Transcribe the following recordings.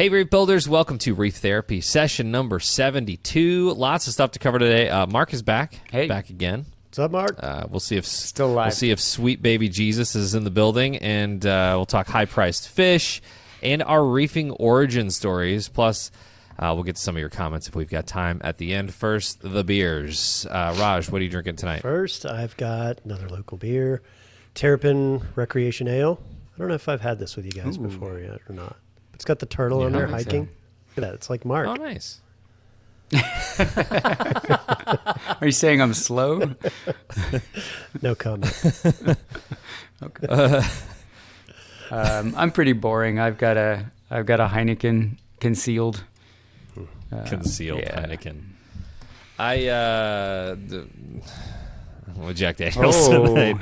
Hey, Reef Builders, welcome to Reef Therapy, session number 72. Lots of stuff to cover today. Mark is back. Hey. Back again. What's up, Mark? We'll see if Still alive. We'll see if sweet baby Jesus is in the building, and we'll talk high-priced fish and our reefing origin stories. Plus, we'll get to some of your comments if we've got time at the end. First, the beers. Raj, what are you drinking tonight? First, I've got another local beer, Terrapin Recreation Ale. I don't know if I've had this with you guys before yet or not. It's got the turtle on there hiking. Look at that. It's like Mark. Oh, nice. Are you saying I'm slow? No comment. Okay. I'm pretty boring. I've got a Heineken concealed. Concealed yeah. Heineken. Jack Daniels Oh. tonight.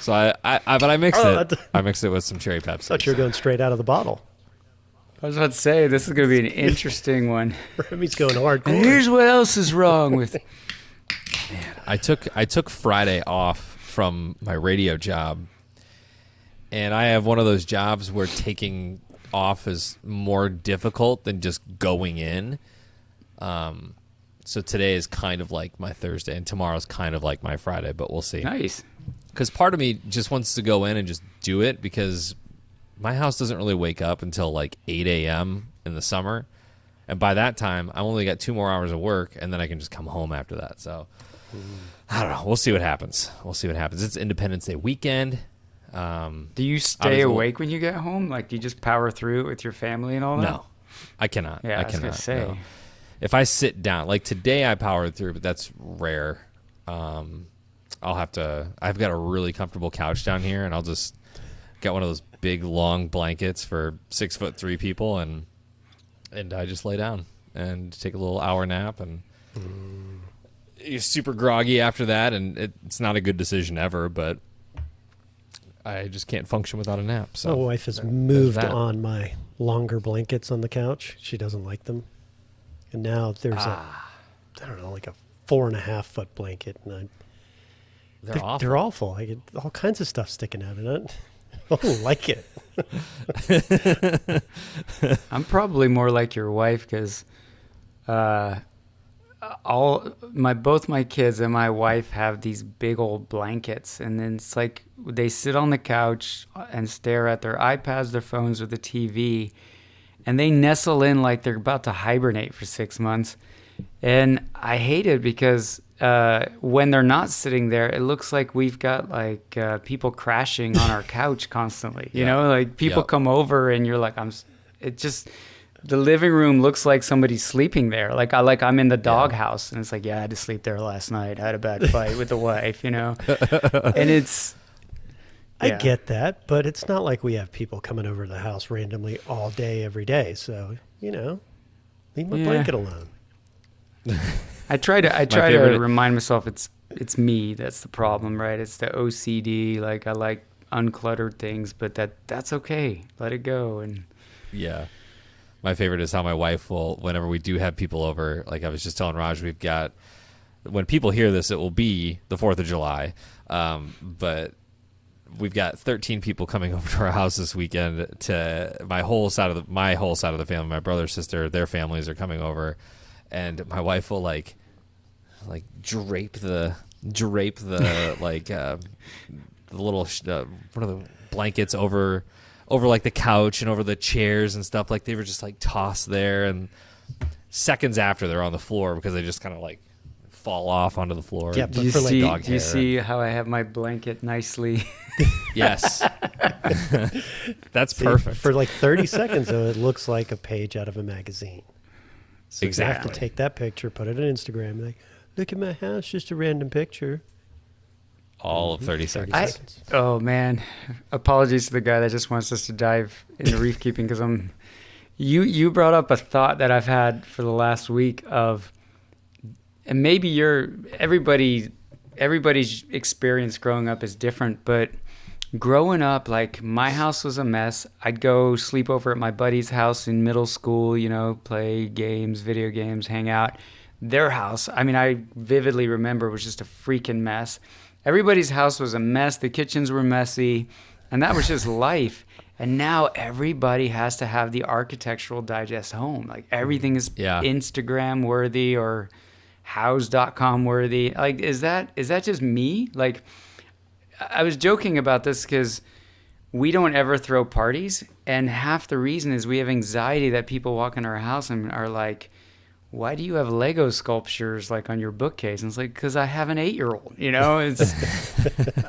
So I mixed it. I mixed it with some cherry Pepsi. Thought you were going straight out of the bottle. I was about to say, this is going to be an interesting one. Remy's going hardcore. And here's what else is wrong with... I took Friday off from my radio job, and I have one of those jobs where taking off is more difficult than just going in. So today is kind of like my Thursday, and tomorrow's kind of like my Friday, but we'll see. Nice. Because part of me just wants to go in and just do it, because my house doesn't really wake up until like 8 a.m. in the summer. And by that time, I only got 2 more hours of work, and then I can just come home after that. So, I don't know. We'll see what happens. It's Independence Day weekend. Do you stay awake when you get home? Like, do you just power through it with your family and all that? No, I cannot. Yeah, I was cannot. going to say. No. If I sit down, like today I powered through, but that's rare. I've got a really comfortable couch down here, and I'll just get one of those big long blankets for 6'3" people, and I just lay down and take a little hour nap, and you're super groggy after that, and it's not a good decision ever, but I just can't function without a nap. So My wife has moved on my longer blankets on the couch. She doesn't like them. And now there's like a 4.5 foot blanket, and they're awful. They're awful. I get all kinds of stuff sticking out of it. I don't like it. I'm probably more like your wife, because both my kids and my wife have these big old blankets, and then it's like they sit on the couch and stare at their iPads, their phones, or the TV, and they nestle in like they're about to hibernate for 6 months. And I hate it, because when they're not sitting there, it looks like we've got like people crashing on our couch constantly. You know, like people come over, and you're like, the living room looks like somebody's sleeping there. Like I'm in the doghouse, and it's like, I had to sleep there last night. I had a bad fight with the wife, you know. And it's... I get that, but it's not like we have people coming over to the house randomly all day, every day. So, leave my blanket alone. I try to remind myself it's me that's the problem, right? It's the OCD. Like, I like uncluttered things, but that's okay. Let it go. And yeah, my favorite is how my wife will, whenever we do have people over, like I was just telling Raj, when people hear this, it will be the 4th of July, but we've got 13 people coming over to our house this weekend. To my whole side of the family, my brother, sister, their families are coming over, and my wife will like drape the like the little one of the blankets over like the couch and over the chairs and stuff. Like they were just like tossed there, and seconds after they're on the floor because they just kind of like fall off onto the floor. Yeah, do you see how I have my blanket nicely? Yes. That's perfect. For like 30 seconds, though, it looks like a page out of a magazine. So exactly. You have to take that picture, put it on Instagram, like, look at my house, just a random picture. All of 30 seconds. Oh, man. Apologies to the guy that just wants us to dive into reef keeping, because you brought up a thought that I've had for the last week of, and maybe everybody's experience growing up is different, but growing up, like, my house was a mess. I'd go sleep over at my buddy's house in middle school, play games, video games, hang out. Their house, I vividly remember, was just a freaking mess. Everybody's house was a mess. The kitchens were messy, and that was just life. And now everybody has to have the Architectural Digest home. Like everything is Instagram worthy or house.com worthy. Like, is that just me? Like, I was joking about this because we don't ever throw parties. And half the reason is we have anxiety that people walk in our house and are like, why do you have Lego sculptures like on your bookcase? And it's like, because I have an 8-year-old, you know. It's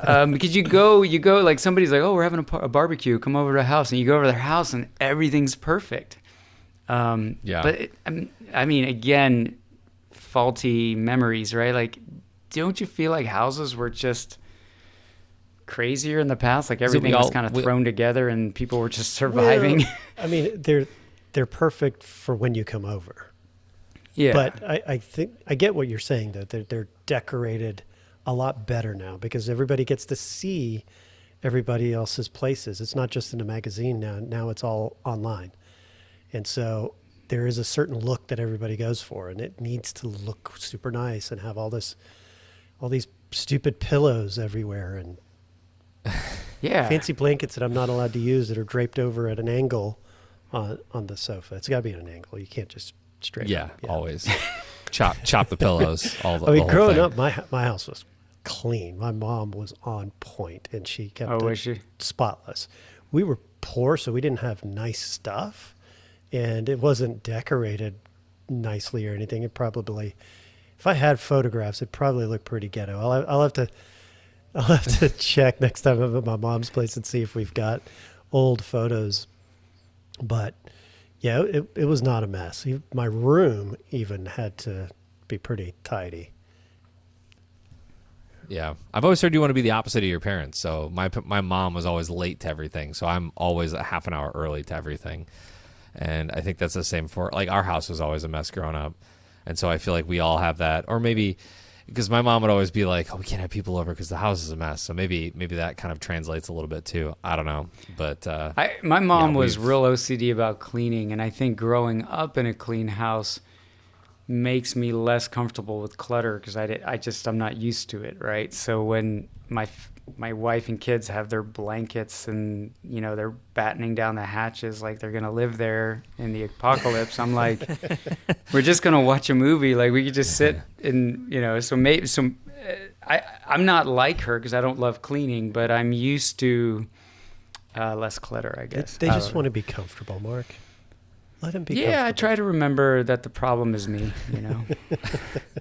because you go like somebody's like, oh, we're having a barbecue, come over to the house, and you go over to their house and everything's perfect. But I mean, again, faulty memories, right? Like, don't you feel like houses were just crazier in the past? Like everything was kind of thrown together and people were just surviving. Well, I mean, they're perfect for when you come over. Yeah. But I think I get what you're saying, though. They're decorated a lot better now because everybody gets to see everybody else's places. It's not just in a magazine now. Now it's all online. And so there is a certain look that everybody goes for, and it needs to look super nice and have all these stupid pillows everywhere and fancy blankets that I'm not allowed to use that are draped over at an angle on the sofa. It's got to be at an angle. You can't just straight up. Yeah, always. chop the pillows. Growing up, my house was clean. My mom was on point, and she kept it spotless. We were poor, so we didn't have nice stuff, and it wasn't decorated nicely or anything. It probably, if I had photographs, it probably looked pretty ghetto. I'll have to check next time I'm at my mom's place and see if we've got old photos. But yeah, it was not a mess. My room even had to be pretty tidy. Yeah. I've always heard you want to be the opposite of your parents. So my mom was always late to everything. So I'm always a half an hour early to everything. And I think that's the same for, like, our house was always a mess growing up. And so I feel like we all have that. Or maybe because my mom would always be like, oh, we can't have people over because the house is a mess. So maybe that kind of translates a little bit too. I don't know. But my mom was real OCD about cleaning. And I think growing up in a clean house makes me less comfortable with clutter because I'm not used to it, right? So when my wife and kids have their blankets and, you know, they're battening down the hatches like they're going to live there in the apocalypse, I'm like, we're just going to watch a movie. Like, we could just sit and, you know, I'm not like her because I don't love cleaning, but I'm used to less clutter, I guess. They just want to be comfortable, Mark. Let him be comfortable. Yeah, I try to remember that the problem is me, you know.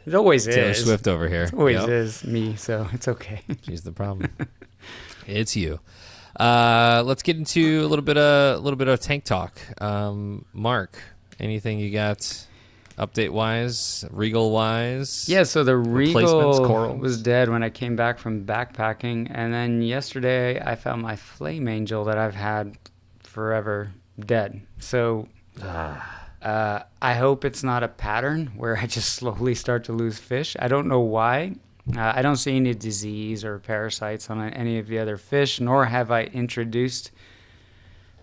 It always is. Taylor Swift over here. It always is me, so it's okay. She's the problem. It's you. Let's get into a little bit of tank talk. Mark, anything you got update wise, Regal wise? Yeah, so the Regal was dead when I came back from backpacking, and then yesterday I found my Flame Angel that I've had forever dead. So I hope it's not a pattern where I just slowly start to lose fish. I don't know why. I don't see any disease or parasites on any of the other fish, nor have I introduced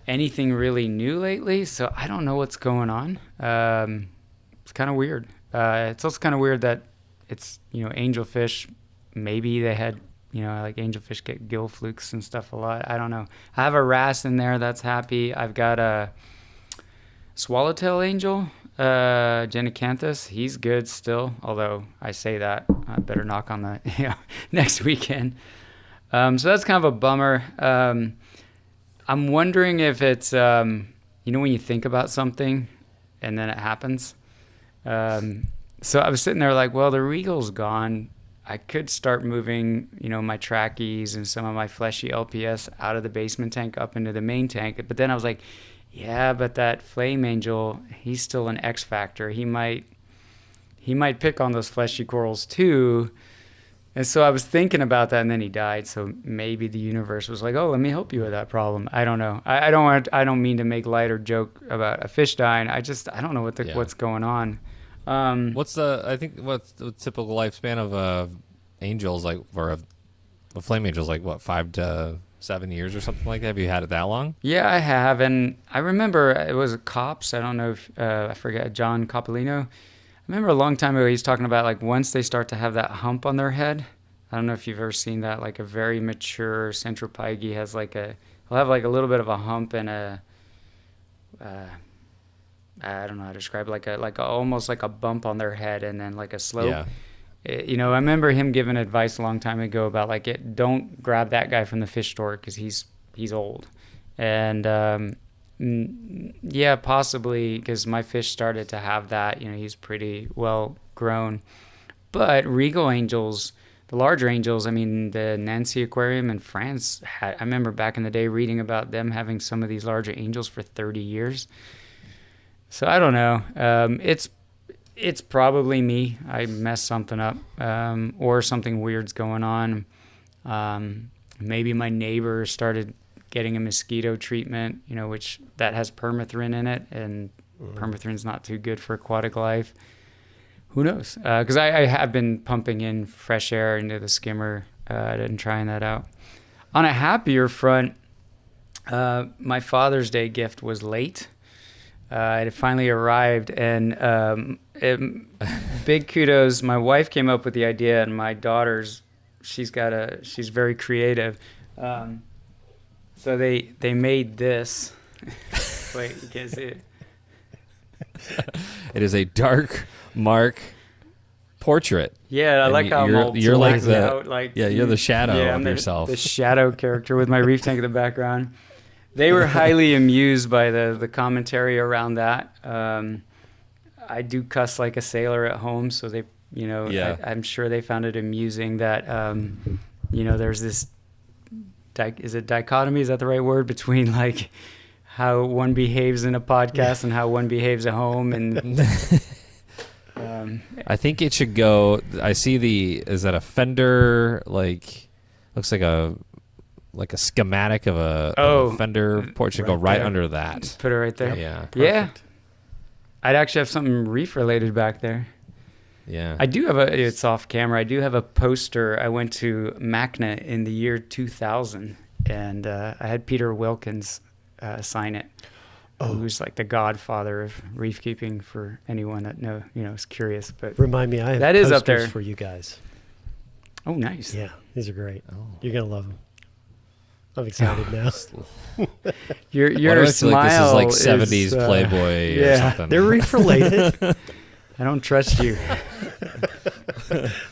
anything really new lately. So I don't know what's going on. It's kind of weird. It's also kind of weird that it's, you know, angelfish. Maybe they had, you know, like angelfish get gill flukes and stuff a lot. I don't know. I have a wrasse in there that's happy. I've got a swallowtail angel, Genicanthus. He's good still, although I say that I better knock on the next weekend. So that's kind of a bummer. I'm wondering if it's you know, when you think about something and then it happens. So I was sitting there like, well, the Regal's gone. I could start moving, you know, my trackies and some of my fleshy LPS out of the basement tank up into the main tank. But then I was like, yeah, but that Flame Angel, he's still an X factor. He might pick on those fleshy corals too. And so I was thinking about that, and then he died. So maybe the universe was like, "Oh, let me help you with that problem." I don't know. I don't mean to make light or joke about a fish dying. I don't know what's going on. What's the typical lifespan of angels, like, or a flame angels, like what, 5 to 7 years or something like that? Have you had it that long? Yeah, I have, and I remember it was Cops. I don't know if I forget, John Coppolino. I remember a long time ago he's talking about, like, once they start to have that hump on their head. I don't know if you've ever seen that, like a very mature centropyge has like a I'll have like a little bit of a hump and a I don't know how to describe it, like a almost like a bump on their head and then like a slope. Yeah. You know, I remember him giving advice a long time ago about like don't grab that guy from the fish store because he's old. And yeah, possibly because my fish started to have that. You know, he's pretty well grown. But regal angels, the larger angels, I mean, the Nancy Aquarium in France, I remember back in the day reading about them having some of these larger angels for 30 years. So I don't know. It's probably me. I messed something up, or something weird's going on. Maybe my neighbor started getting a mosquito treatment, you know, which that has permethrin in it, and permethrin's not too good for aquatic life. Who knows? Because I have been pumping in fresh air into the skimmer and trying that out. On a happier front, my Father's Day gift was late. It finally arrived, and big kudos. My wife came up with the idea, and my daughter's, she's very creative. So they made this. Wait, you can't see it. It is a dark Mark portrait. Yeah, I And like how you're like the out, like, you're the shadow I'm of yourself. The shadow character with my reef tank in the background. They were highly amused by the commentary around that. I do cuss like a sailor at home, so they, you know, I'm sure they found it amusing that, you know, there's this, is it dichotomy? Is that the right word? Between like how one behaves in a podcast and how one behaves at home. And I think it should go, I see is that a fender, like, looks like a schematic of a fender port should go right under that. Put it right there. Yeah. Perfect. Yeah. I'd actually have something reef related back there. Yeah. I do have it's off camera. I do have a poster. I went to MACNA in the year 2000, and I had Peter Wilkins sign it. Who's like the godfather of reef keeping for anyone that is curious. But Remind me, I have that is up posters there for you guys. Oh, nice. Yeah, these are great. Oh. You're gonna love them. I'm excited now. Your smile like this is like 70s Playboy or something. They're reef related. I don't trust you.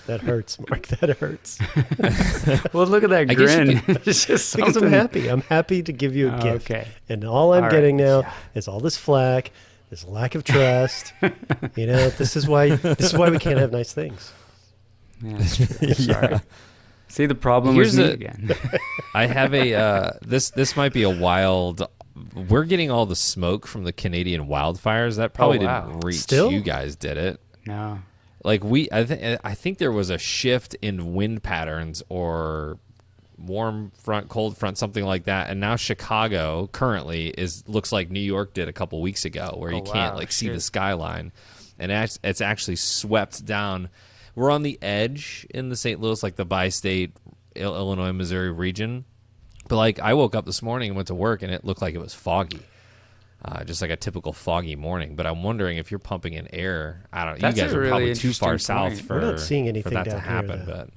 That hurts, Mark. That hurts. Well, look at that grin. It's just something. Because I'm happy. I'm happy to give you a gift. Okay. And all I'm All getting right. now is all this flack, this lack of trust. You know, this is why we can't have nice things. Yeah, that's true. Sorry. See, the problem was me again. I have this might be a wild. We're getting all the smoke from the Canadian wildfires. That probably didn't reach Still? you guys, did it? No. Like I think there was a shift in wind patterns or warm front, cold front, something like that. And now Chicago currently looks like New York did a couple weeks ago, where you can't see the skyline, and it's actually swept down. We're on the edge in the St. Louis, like the bi-state Illinois, Missouri region. But like I woke up this morning and went to work, and it looked like it was foggy. Just like a typical foggy morning. But I'm wondering if you're pumping in air. I don't know. That's you guys a are really probably too far south point. We're not seeing anything for that to down here, happen. though. But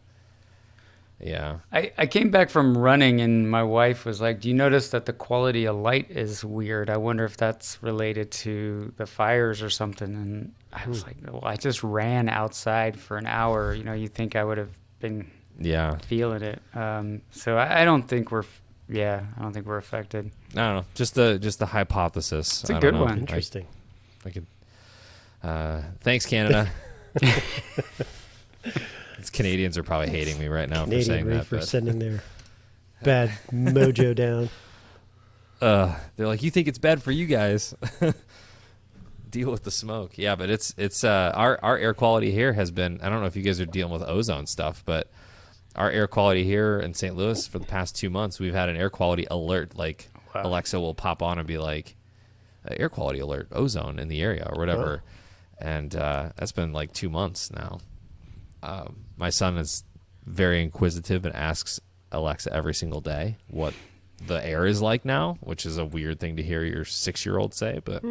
yeah. I came back from running, and my wife was like, do you notice that the quality of light is weird? I wonder if that's related to the fires or something. And I was like, well, I just ran outside for an hour. You know, you think I would have been feeling it. So I don't think we're affected. I don't know. Just the hypothesis. It's a good one. Interesting. I could. Thanks, Canada. These Canadians are probably hating me right now for saying that. For sending their bad mojo down. They're like, you think it's bad for you guys? Deal with the smoke. Yeah, but it's our air quality here has been. I don't know if you guys are dealing with ozone stuff, but our air quality here in St. Louis for the past 2 months, we've had an air quality alert. Like Alexa will pop on and be like, air quality alert, ozone in the area or whatever. And that's been like 2 months now. My son is very inquisitive and asks Alexa every single day what the air is like now, which is a weird thing to hear your 6-year-old say, but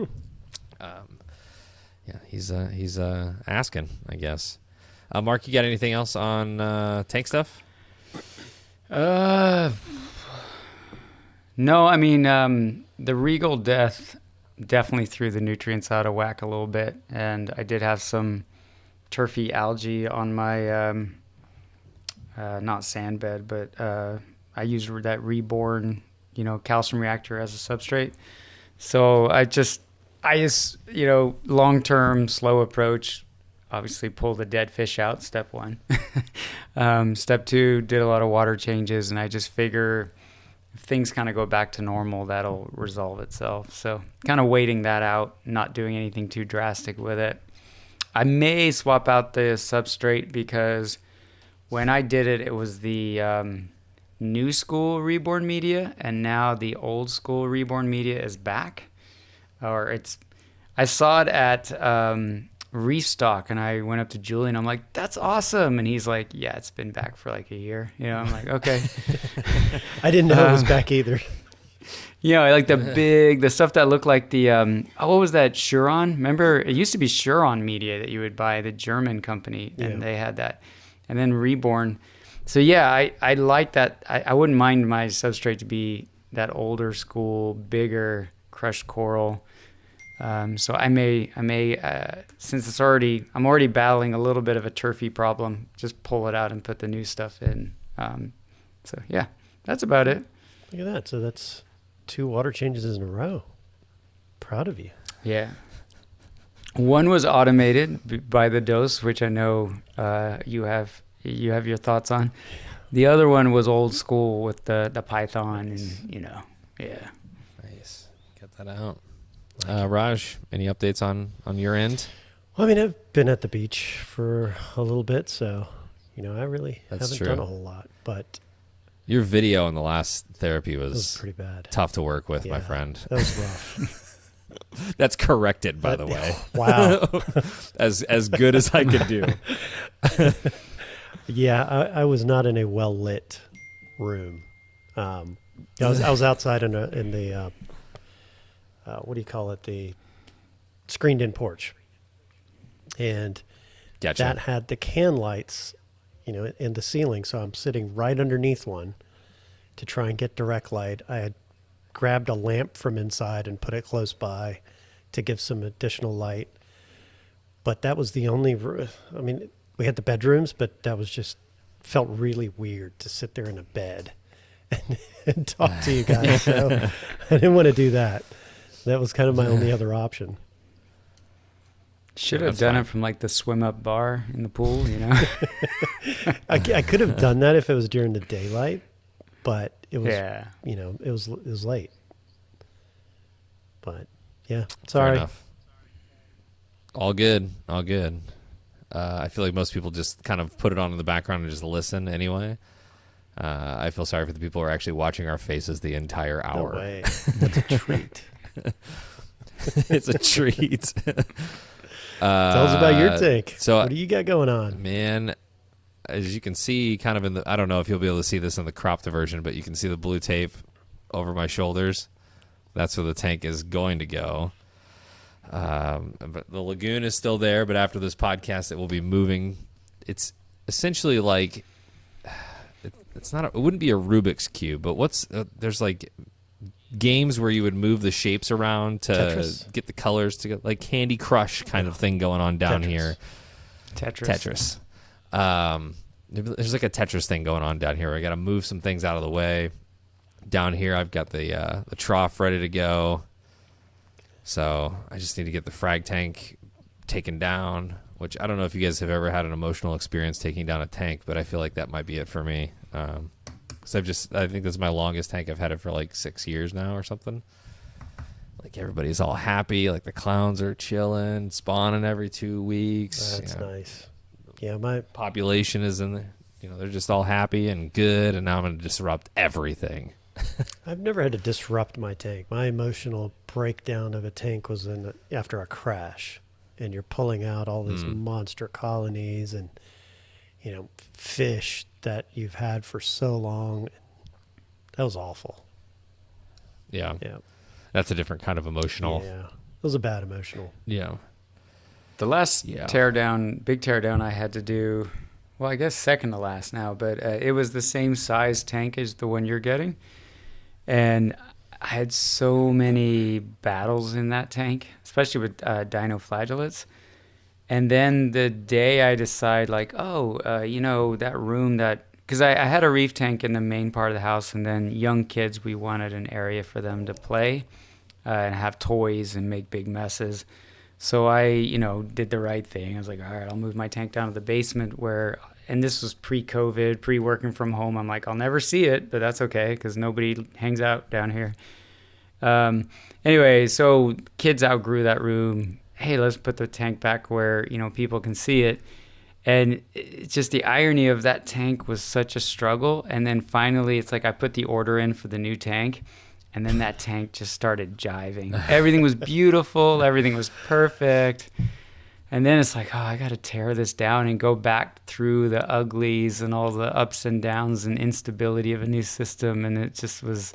he's asking, I guess. Mark, you got anything else on tank stuff? No, I mean, the Regal death definitely threw the nutrients out of whack a little bit. And I did have some turfy algae on my, not sand bed, but I used that Reborn, calcium reactor as a substrate. So I just, long-term, slow approach, obviously pull the dead fish out, step one. Step two, did a lot of water changes, and I just figure if things kind of go back to normal, that'll resolve itself. So kind of waiting that out, not doing anything too drastic with it. I may swap out the substrate because when I did it, it was the new school Reborn media, and now the old school Reborn media is back. I saw it at Restock, and I went up to Julian. I'm like, "That's awesome!" And he's like, "Yeah, it's been back for like a year." I'm like, "Okay." I didn't know it was back either. Like the stuff that looked like the what was that, Churon? Remember, it used to be Churon media that you would buy, the German company, and they had that, and then Reborn. So yeah, I like that. I wouldn't mind my substrate to be that older school, bigger crushed coral. So I may, since I'm already battling a little bit of a turfy problem, just pull it out and put the new stuff in. So yeah, that's about it. Look at that. So that's 2 water changes in a row. Proud of you. Yeah. One was automated by the dose, which I know you have your thoughts on. The other one was old school with the Python, nice. And yeah. Nice. Get that out. Raj, any updates on your end? Well, I mean, I've been at the beach for a little bit, so I really haven't done a whole lot. But your video in the last therapy was pretty bad. Tough to work with, my friend. That was rough. That's corrected, by the way. Wow. as good as I could do. Yeah, I was not in a well lit room. I was outside in the what do you call it? The screened in porch, and Gotcha. that had the can lights, in the ceiling. So I'm sitting right underneath one to try and get direct light. I had grabbed a lamp from inside and put it close by to give some additional light. But that was the only, I mean, we had the bedrooms, but that was just, felt really weird to sit there in a bed and talk to you guys. So I didn't want to do that. That was kind of my only other option. Should have done it from like the swim up bar in the pool, I could have done that if it was during the daylight, but it was, it was late. But yeah, sorry. Fair enough. All good. I feel like most people just kind of put it on in the background and just listen anyway. I feel sorry for the people who are actually watching our faces the entire hour. No way. That's a treat. It's a treat. Tell us about your tank. So, what do you got going on? Man, as you can see, kind of in the, I don't know if you'll be able to see this in the cropped version, but you can see the blue tape over my shoulders. That's where the tank is going to go. But the lagoon is still there, but after this podcast, it will be moving. It's essentially like, it wouldn't be a Rubik's Cube, but there's like games where you would move the shapes around to Tetris. Get the colors to get like Candy Crush kind of thing going on down here. Tetris. There's like a Tetris thing going on down here. I got to move some things out of the way. Down here, I've got the trough ready to go. So I just need to get the frag tank taken down, which I don't know if you guys have ever had an emotional experience taking down a tank, but I feel like that might be it for me. So I think this is my longest tank. I've had it for like 6 years now or something. Like everybody's all happy. Like the clowns are chilling, spawning every 2 weeks. That's nice. Yeah, my population is in there. They're just all happy and good, and now I'm going to disrupt everything. I've never had to disrupt my tank. My emotional breakdown of a tank was after a crash, and you're pulling out all these monster colonies and fish that you've had for so long. That was awful. Yeah. That's a different kind of emotional. Yeah, it was a bad emotional. Yeah. The last big teardown I had to do, well, I guess second to last now, but it was the same size tank as the one you're getting. And I had so many battles in that tank, especially with dinoflagellates. And then the day I decide, like, that room because I had a reef tank in the main part of the house, and then young kids, we wanted an area for them to play and have toys and make big messes. So I, did the right thing. I was like, all right, I'll move my tank down to the basement and this was pre-COVID, pre-working from home. I'm like, I'll never see it, but that's okay because nobody hangs out down here. Anyway, so kids outgrew that room. Hey, let's put the tank back where, people can see it. And it's just the irony of that tank was such a struggle. And then finally, it's like I put the order in for the new tank. And then that tank just started jiving. Everything was beautiful. Everything was perfect. And then it's like, I got to tear this down and go back through the uglies and all the ups and downs and instability of a new system. And it just was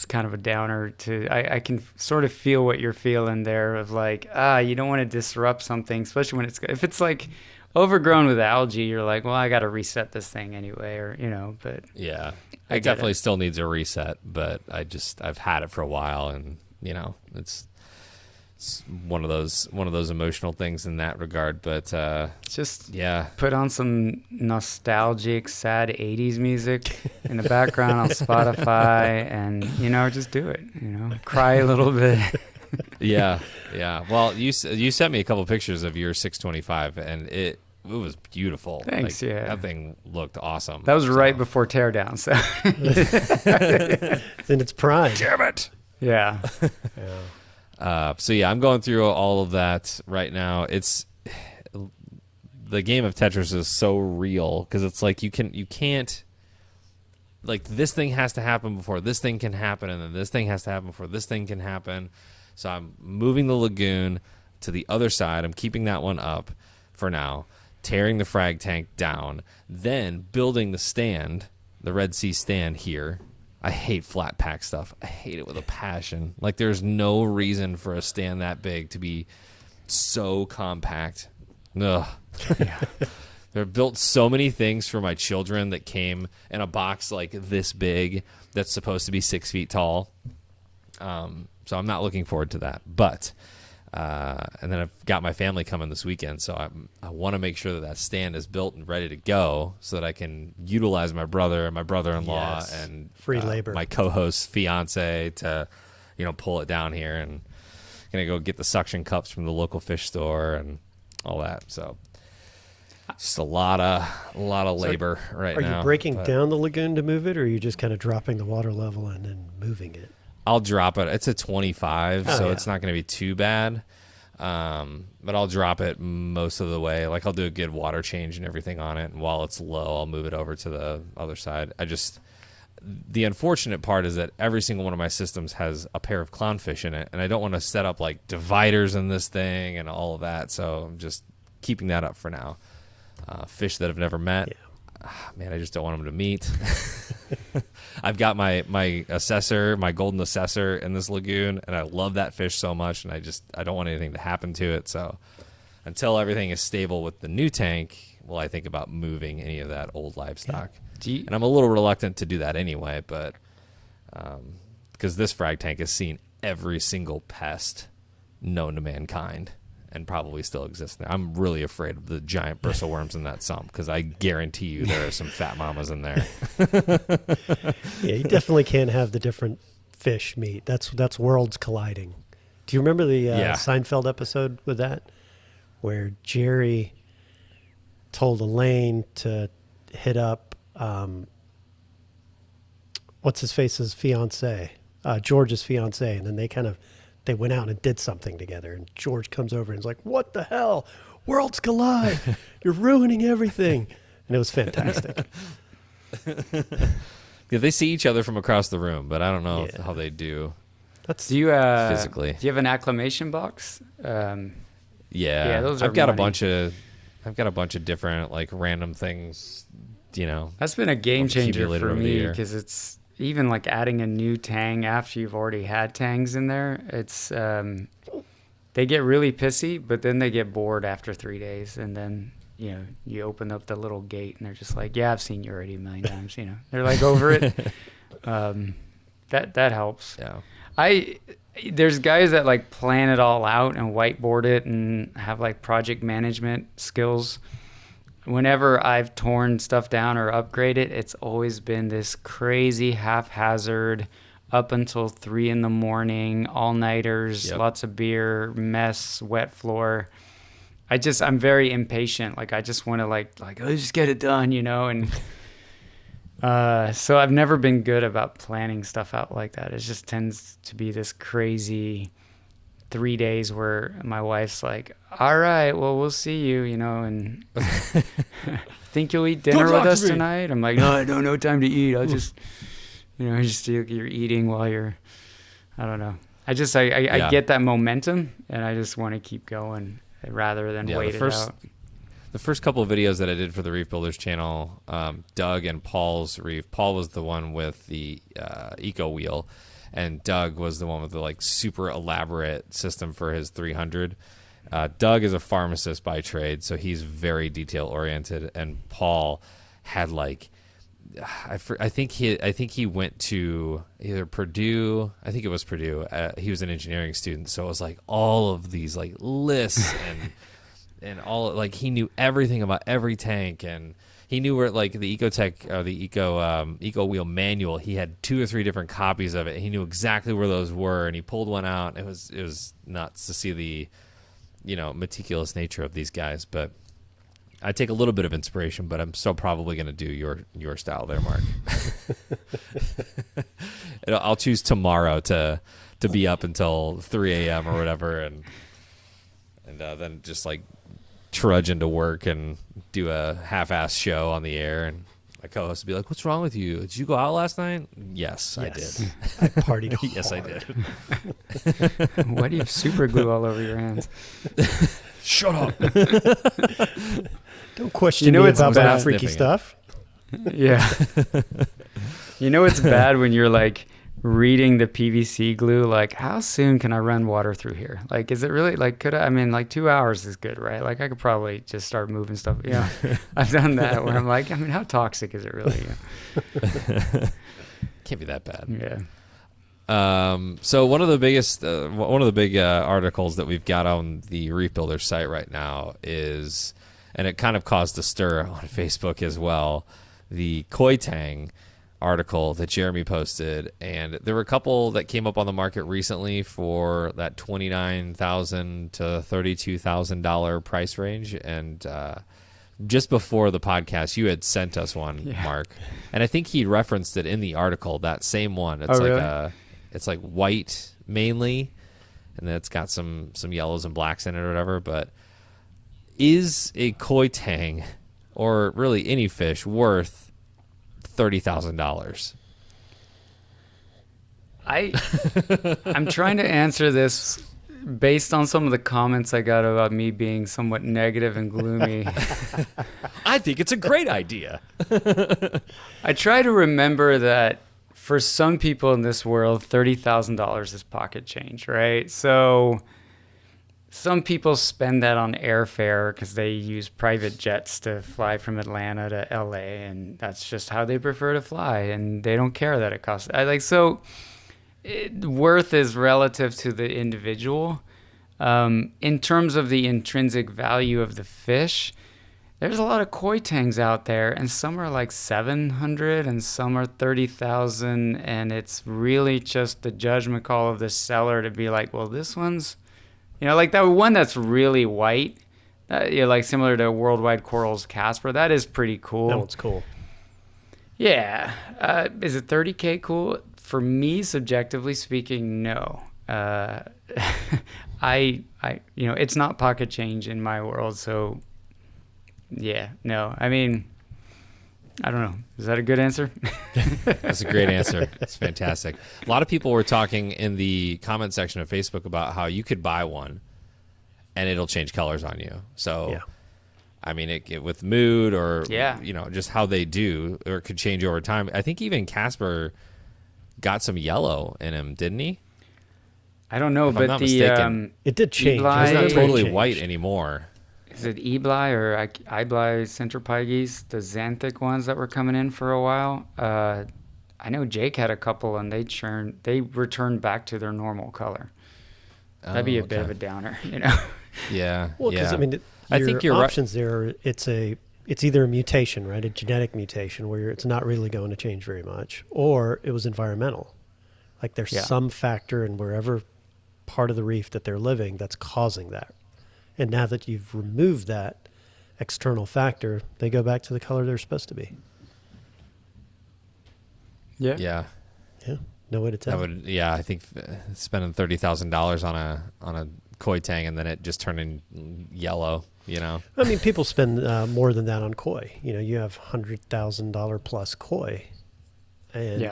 kind of a downer I can sort of feel what you're feeling there of like, you don't want to disrupt something, especially when if it's like overgrown with algae, you're like, well, I got to reset this thing anyway, but yeah, it definitely still needs a reset, but I've had it for a while, and it's one of those emotional things in that regard, but just yeah, put on some nostalgic sad 80s music in the background on Spotify and just do it, cry a little bit. yeah well, you sent me a couple pictures of your 625 and it was beautiful. Thanks. Yeah, that thing looked awesome. That was right before Teardown, so in its prime. Damn it. Yeah. So yeah, I'm going through all of that right now. It's the game of Tetris is so real because it's like you can't like this thing has to happen before this thing can happen, and then this thing has to happen before this thing can happen. So I'm moving the lagoon to the other side. I'm keeping that one up for now, tearing the frag tank down, then building the stand, the Red Sea stand here. I hate flat pack stuff. I hate it with a passion. Like, there's no reason for a stand that big to be so compact. Ugh. Yeah. They're built so many things for my children that came in a box like this big that's supposed to be 6 feet tall. So I'm not looking forward to that. But and then I've got my family coming this weekend, so I want to make sure that stand is built and ready to go so that I can utilize my brother and my brother-in-law and free labor, my co-host's fiance to pull it down here, and gonna go get the suction cups from the local fish store and all that. So just a lot of labor right now. Are you breaking down the lagoon to move it, or are you just kind of dropping the water level and then moving it? I'll drop it. It's a 25, it's not going to be too bad. But I'll drop it most of the way. Like, I'll do a good water change and everything on it, and while it's low, I'll move it over to the other side. The unfortunate part is that every single one of my systems has a pair of clownfish in it, and I don't want to set up like dividers in this thing and all of that, so I'm just keeping that up for now. Fish that I've never met. Yeah. Man, I just don't want them to meet. I've got my assessor, my golden assessor in this lagoon, and I love that fish so much, and I don't want anything to happen to it. So until everything is stable with the new tank, will I think about moving any of that old livestock. Yeah. And I'm a little reluctant to do that anyway, but because this frag tank has seen every single pest known to mankind and probably still exists there. I'm really afraid of the giant bristleworms in that sump because I guarantee you there are some fat mamas in there. Yeah, you definitely can't have the different fish meet. That's worlds colliding. Do you remember the Seinfeld episode with that, where Jerry told Elaine to hit up what's his face's fiance, George's fiance, and then they went out and did something together, and George comes over and is like, "What the hell? Worlds collide. You're ruining everything." And it was fantastic. Yeah, they see each other from across the room, but I don't know how they do. Do you physically? Do you have an acclimation box? Those are I've got a bunch of different like random things, That's been a game changer for me because it's even like adding a new tang after you've already had tangs in there. It's they get really pissy, but then they get bored after 3 days, and then you open up the little gate and they're just like, "Yeah, I've seen you already a million times." They're like over it. That helps. Yeah. There's guys that like plan it all out and whiteboard it and have like project management skills. Whenever I've torn stuff down or upgraded, it's always been this crazy haphazard up until 3 a.m, all-nighters, lots of beer, mess, wet floor. I'm very impatient. Like I just want to like oh, just get it done, and so I've never been good about planning stuff out like that. It just tends to be this crazy 3 days where my wife's like, all right, well, we'll see you, and think you'll eat dinner with us tonight? I'm like, no, I don't know time to eat. I'll just, you're eating while you're, I don't know. I get that momentum and I just want to keep going rather than wait it out. The first couple of videos that I did for the Reef Builders channel, Doug and Paul's Reef. Paul was the one with the Eco Wheel, and Doug was the one with the like super elaborate system for his 300. Doug is a pharmacist by trade, so he's very detail oriented, and Paul had like I think he went to either Purdue. I think it was Purdue. He was an engineering student, so it was like all of these like lists and all, like he knew everything about every tank, and he knew where like the Ecotech or the Eco Wheel manual. He had 2 or 3 different copies of it. He knew exactly where those were, and he pulled one out. It was nuts to see the meticulous nature of these guys. But I take a little bit of inspiration, but I'm still probably going to do your style there, Mark. I'll choose tomorrow to be up until 3 a.m. or whatever, and then just like trudge into work and do a half-ass show on the air, and my co-host would be like, "What's wrong with you? Did you go out last night?" Yes. I did. I partied hard. Yes, I did. Why do you have super glue all over your hands? Shut up. Don't question me about my freaky stuff. Yeah. It's bad when you're like reading the PVC glue, like how soon can I run water through here? Like, is it really like, like 2 hours is good, right? Like I could probably just start moving stuff. I've done that where I'm like, how toxic is it really? Can't be that bad. Yeah. So one of the big articles that we've got on the Reef Builder site right now is, and it kind of caused a stir on Facebook as well, the koi tang article that Jeremy posted, and there were a couple that came up on the market recently for that $29,000 to $32,000 price range, and just before the podcast you had sent us one, Mark, and I think he referenced it in the article, that same one. It's really? It's like white mainly, and then it's got some yellows and blacks in it or whatever. But is a koi tang, or really any fish, worth $30,000? I'm trying to answer this based on some of the comments I got about me being somewhat negative and gloomy. I think it's a great idea. I try to remember that for some people in this world, $30,000 is pocket change, right? So some people spend that on airfare because they use private jets to fly from Atlanta to LA, and that's just how they prefer to fly, and they don't care that it costs. Worth is relative to the individual. In terms of the intrinsic value of the fish, there's a lot of koi tangs out there, and some are like 700 and some are 30,000, and it's really just the judgment call of the seller to be like, well, this one's, like that one that's really white, like similar to Worldwide Coral's Casper. That is pretty cool. That one's cool. Yeah. Is it $30K cool? For me, subjectively speaking, no. It's not pocket change in my world, so yeah, no. I mean, I don't know. Is that a good answer? That's a great answer. It's fantastic. A lot of people were talking in the comment section of Facebook about how you could buy one and it'll change colors on you. So, yeah. I mean, it with mood or, just how they do, or it could change over time. I think even Casper got some yellow in him, didn't he? I don't know, but it did change. It's not totally white anymore. Is it Ebly or Ibly Centropyges, the xanthic ones that were coming in for a while? I know Jake had a couple, and they returned back to their normal color. That'd be a bit of a downer, you know. Yeah. Well, because yeah. I mean, I think your options there. It's either a mutation, right? A genetic mutation where it's not really going to change very much, or it was environmental. Like there's some factor in wherever part of the reef that they're living that's causing that. And now that you've removed that external factor, they go back to the color they're supposed to be. Yeah. Yeah. No way to tell. I think spending $30,000 on a koi tang and then it just turning yellow, you know. I mean, people spend more than that on koi. You know, you have $100,000 plus koi, and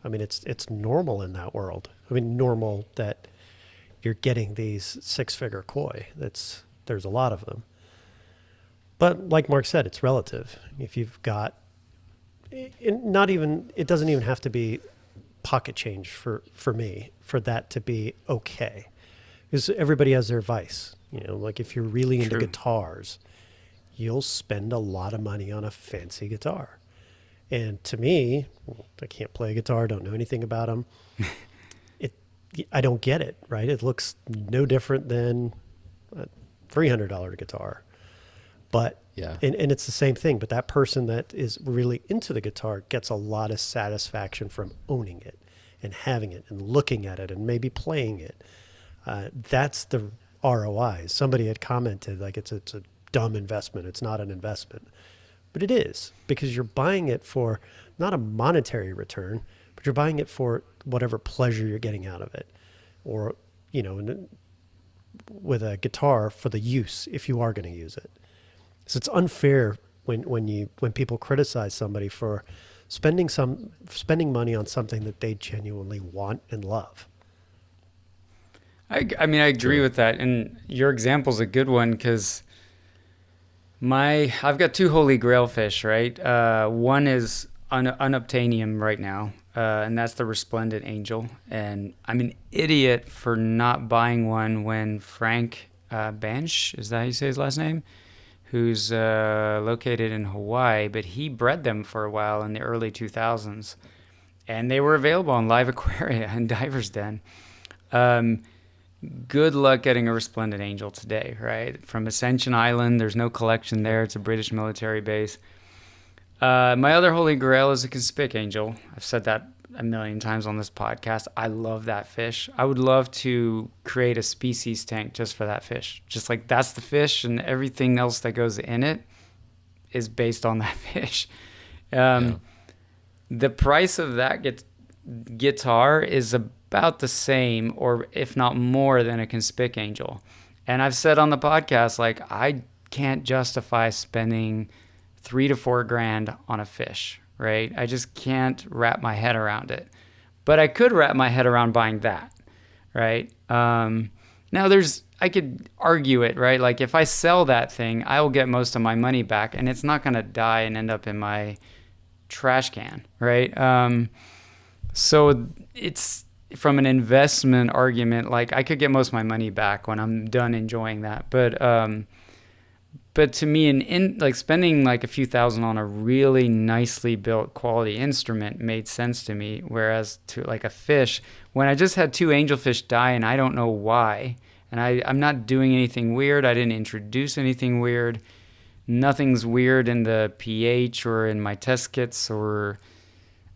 I mean, it's normal in that world. I mean, normal that you're getting these 6-figure koi. There's a lot of them, but like Mark said, it's relative. If you've got, it doesn't even have to be pocket change for me for that to be okay, because everybody has their vice. You know, like if you're really into guitars, you'll spend a lot of money on a fancy guitar. And to me, I can't play a guitar, don't know anything about them. I don't get it, right? It looks no different than a $300 guitar. But and it's the same thing. But that person that is really into the guitar gets a lot of satisfaction from owning it and having it and looking at it and maybe playing it. That's the ROI. Somebody had commented like it's a dumb investment. It's not an investment. But it is, because you're buying it for not a monetary return, but you're buying it for whatever pleasure you're getting out of it. Or, you know, with a guitar for the use, if you are going to use it. So it's unfair when people criticize somebody for spending money on something that they genuinely want and love. I mean, I agree with that. And your example's a good one, because I've got 2 holy grail fish, right? One is unobtainium right now, and that's the Resplendent Angel. And I'm an idiot for not buying one when Frank Banch, is that how you say his last name? Who's located in Hawaii, but he bred them for a while in the early 2000s. And they were available on Live Aquaria and Diver's Den. Good luck getting a Resplendent Angel today, right? From Ascension Island, there's no collection there. It's a British military base. My other holy grail is a Conspic Angel. I've said that a million times on this podcast. I love that fish. I would love to create a species tank just for that fish. Just like that's the fish, and everything else that goes in it is based on that fish. The price of that guitar is about the same, or if not more, than a Conspic Angel. And I've said on the podcast, like, I can't justify spending $3,000 to $4,000 on a fish, right? I just can't wrap my head around it. But I could wrap my head around buying that, right? Now I could argue it, right? Like if I sell that thing, I will get most of my money back, and it's not going to die and end up in my trash can, right? So it's, from an investment argument, like I could get most of my money back when I'm done enjoying that. But to me, like spending like a few thousand on a really nicely built quality instrument made sense to me. Whereas to like a fish, when I just had 2 angelfish die and I don't know why, and I'm not doing anything weird. I didn't introduce anything weird. Nothing's weird in the pH or in my test kits, or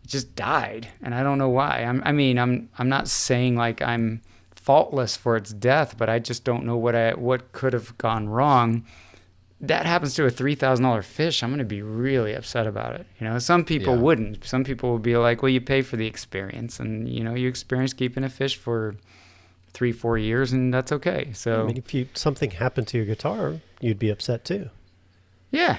just died, and I don't know why. I'm not saying like I'm faultless for its death, but I just don't know what could have gone wrong. That happens to a $3,000 fish, I'm going to be really upset about it. You know, some people wouldn't. Some people would be like, well, you pay for the experience, and you know, you experience keeping a fish for 3-4 years, and that's okay. So I mean, if something happened to your guitar, you'd be upset too. Yeah.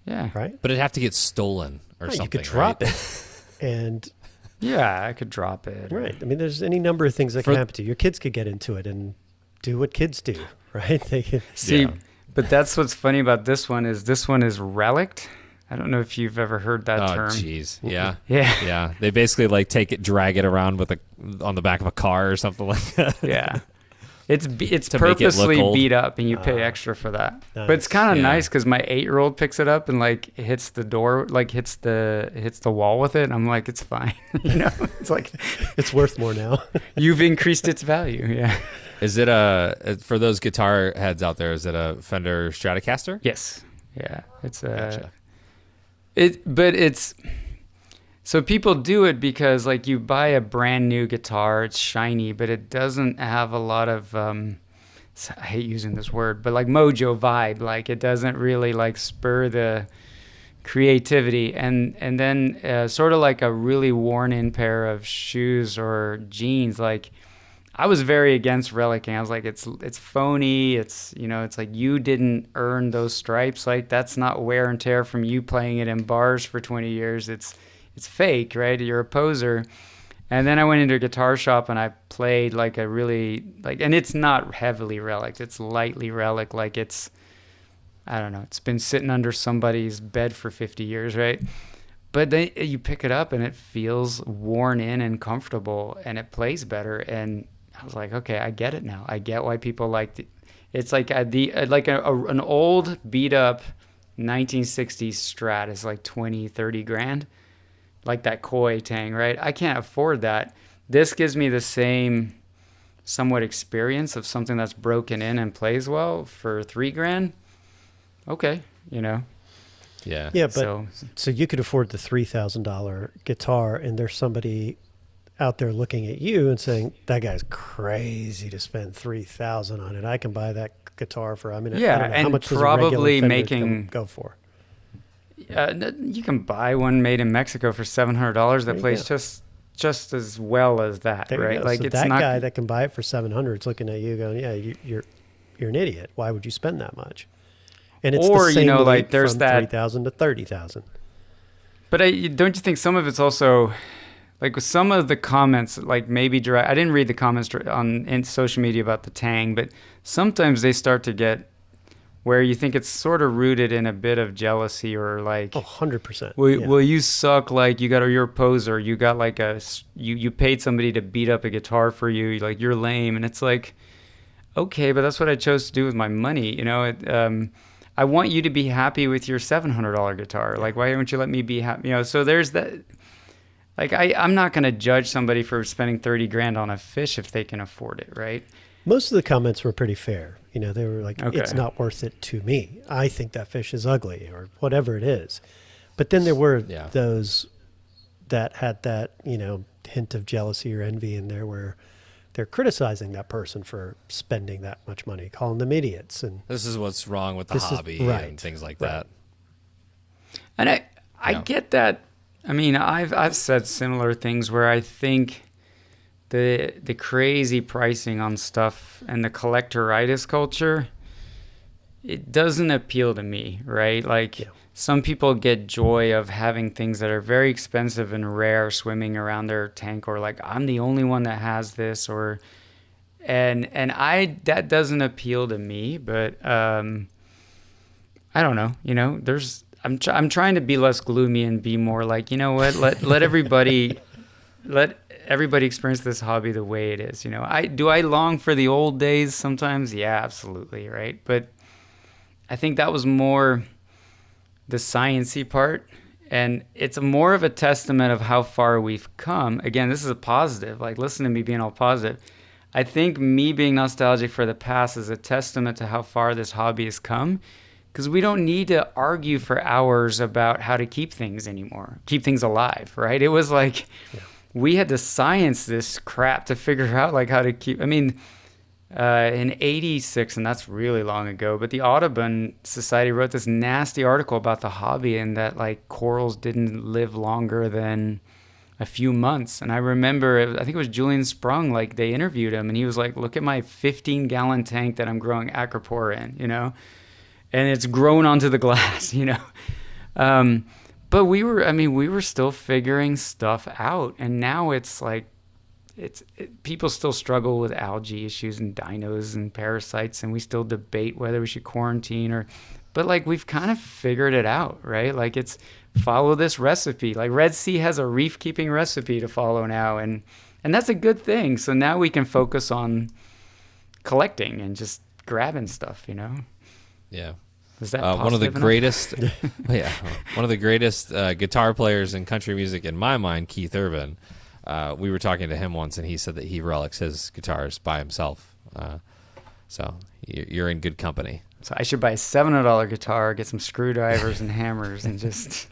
Right. But it'd have to get stolen or something. You could drop it. And I could drop it. Right. I mean, there's any number of things that can happen to you. Your kids could get into it and do what kids do, right? They can, but that's what's funny about this one is relict. I don't know if you've ever heard that term. Oh, jeez. Yeah. Yeah. They basically like drag it around on the back of a car or something like that. Yeah. It's To make it look purposely old. beat up, and you pay extra for that. Nice. But it's kind of Yeah. nice because my 8-year-old picks it up and like hits the door, like hits the wall with it. And I'm like, it's fine. You know, it's like It's worth more now. you've increased its value. Yeah. Is it for those guitar heads out there? Is it a Fender Stratocaster? Yes. Yeah. It's Gotcha. But it's so people do it because like you buy a brand new guitar, it's shiny, but it doesn't have a lot of I hate using this word, but like mojo vibe. Like it doesn't really like spur the creativity, and then sort of like a really worn in pair of shoes or jeans. Like I was very against relicing. I was like, it's phony. It's, you know, it's like you didn't earn those stripes. Like that's not wear and tear from you playing it in bars for 20 years. It's fake, right? You're a poser. And then I went into a guitar shop and I played like a really like, and it's not heavily relic. It's lightly relic. Like it's, I don't know. It's been sitting under somebody's bed for 50 years, right? But then you pick it up and it feels worn in and comfortable and it plays better. And I was like, okay, I get it now. I get why people like it. It's like an old beat up 1960s Strat is like 20, 30 grand. Like that Koi Tang, right? I can't afford that. This gives me the same somewhat experience of something that's broken in and plays well for $3,000. Okay, you know. Yeah. Yeah, but so you could afford the $3,000 guitar, and there's somebody out there looking at you and saying, "That guy's crazy to spend $3,000 on it. I can buy that guitar for." I mean, yeah, I don't know, and how much probably does a regular making Fender go for? You can buy one made in Mexico for $700 that plays just as well as that, There you right? go. Like so it's that not guy that can buy it for $700 is looking at you going, "Yeah, you're an idiot. Why would you spend that much?" And it's Or, the same you know, leap like, there's from that- 3,000 to 30,000. But don't you think some of it's also like with some of the comments, like maybe I didn't read the comments in social media about the Tang, but sometimes they start to get where you think it's sort of rooted in a bit of jealousy or like, 100%. well, you suck. Like you're a poser. You got like you paid somebody to beat up a guitar for you. Like you're lame. And it's like, okay, but that's what I chose to do with my money. You know, I want you to be happy with your $700 guitar. Like, why don't you let me be happy? You know, so there's that. Like, I'm not going to judge somebody for spending $30,000 on a fish if they can afford it, right? Most of the comments were pretty fair. You know, they were like, Okay. "It's not worth it to me. I think that fish is ugly," or whatever it is. But then there were those that had that, you know, hint of jealousy or envy in there where they're criticizing that person for spending that much money, calling them idiots. And This is what's wrong with the hobby and things like that. And I get that. I mean, I've said similar things where I think the crazy pricing on stuff and the collectoritis culture, it doesn't appeal to me, right? Like some people get joy of having things that are very expensive and rare swimming around their tank, or like I'm the only one that has this, or and that doesn't appeal to me. But I don't know, you know, I'm trying to be less gloomy and be more like, you know what, let everybody experience this hobby the way it is. You know, I long for the old days sometimes? Yeah, absolutely, right? But I think that was more the sciencey part, and it's more of a testament of how far we've come. Again, this is a positive. Like, listen to me being all positive. I think me being nostalgic for the past is a testament to how far this hobby has come, because we don't need to argue for hours about how to keep things anymore, keep things alive, right? It was like we had to science this crap to figure out like how to keep. I mean, in 86, and that's really long ago, but the Audubon Society wrote this nasty article about the hobby and that like corals didn't live longer than a few months. And I remember, I think it was Julian Sprung, like they interviewed him and he was like, look at my 15-gallon tank that I'm growing acropora in, you know, and it's grown onto the glass, you know. But we were still figuring stuff out. And now it's like, people still struggle with algae issues and dinos and parasites, and we still debate whether we should quarantine but like we've kind of figured it out, right? Like it's follow this recipe. Like Red Sea has a reef-keeping recipe to follow now, and that's a good thing. So now we can focus on collecting and just grabbing stuff, you know? Yeah. Is that one of the positive enough? greatest, one of the greatest guitar players in country music in my mind, Keith Urban. We were talking to him once, and he said that he relics his guitars by himself. So you're in good company. So I should buy a $700 guitar, get some screwdrivers and hammers, and just.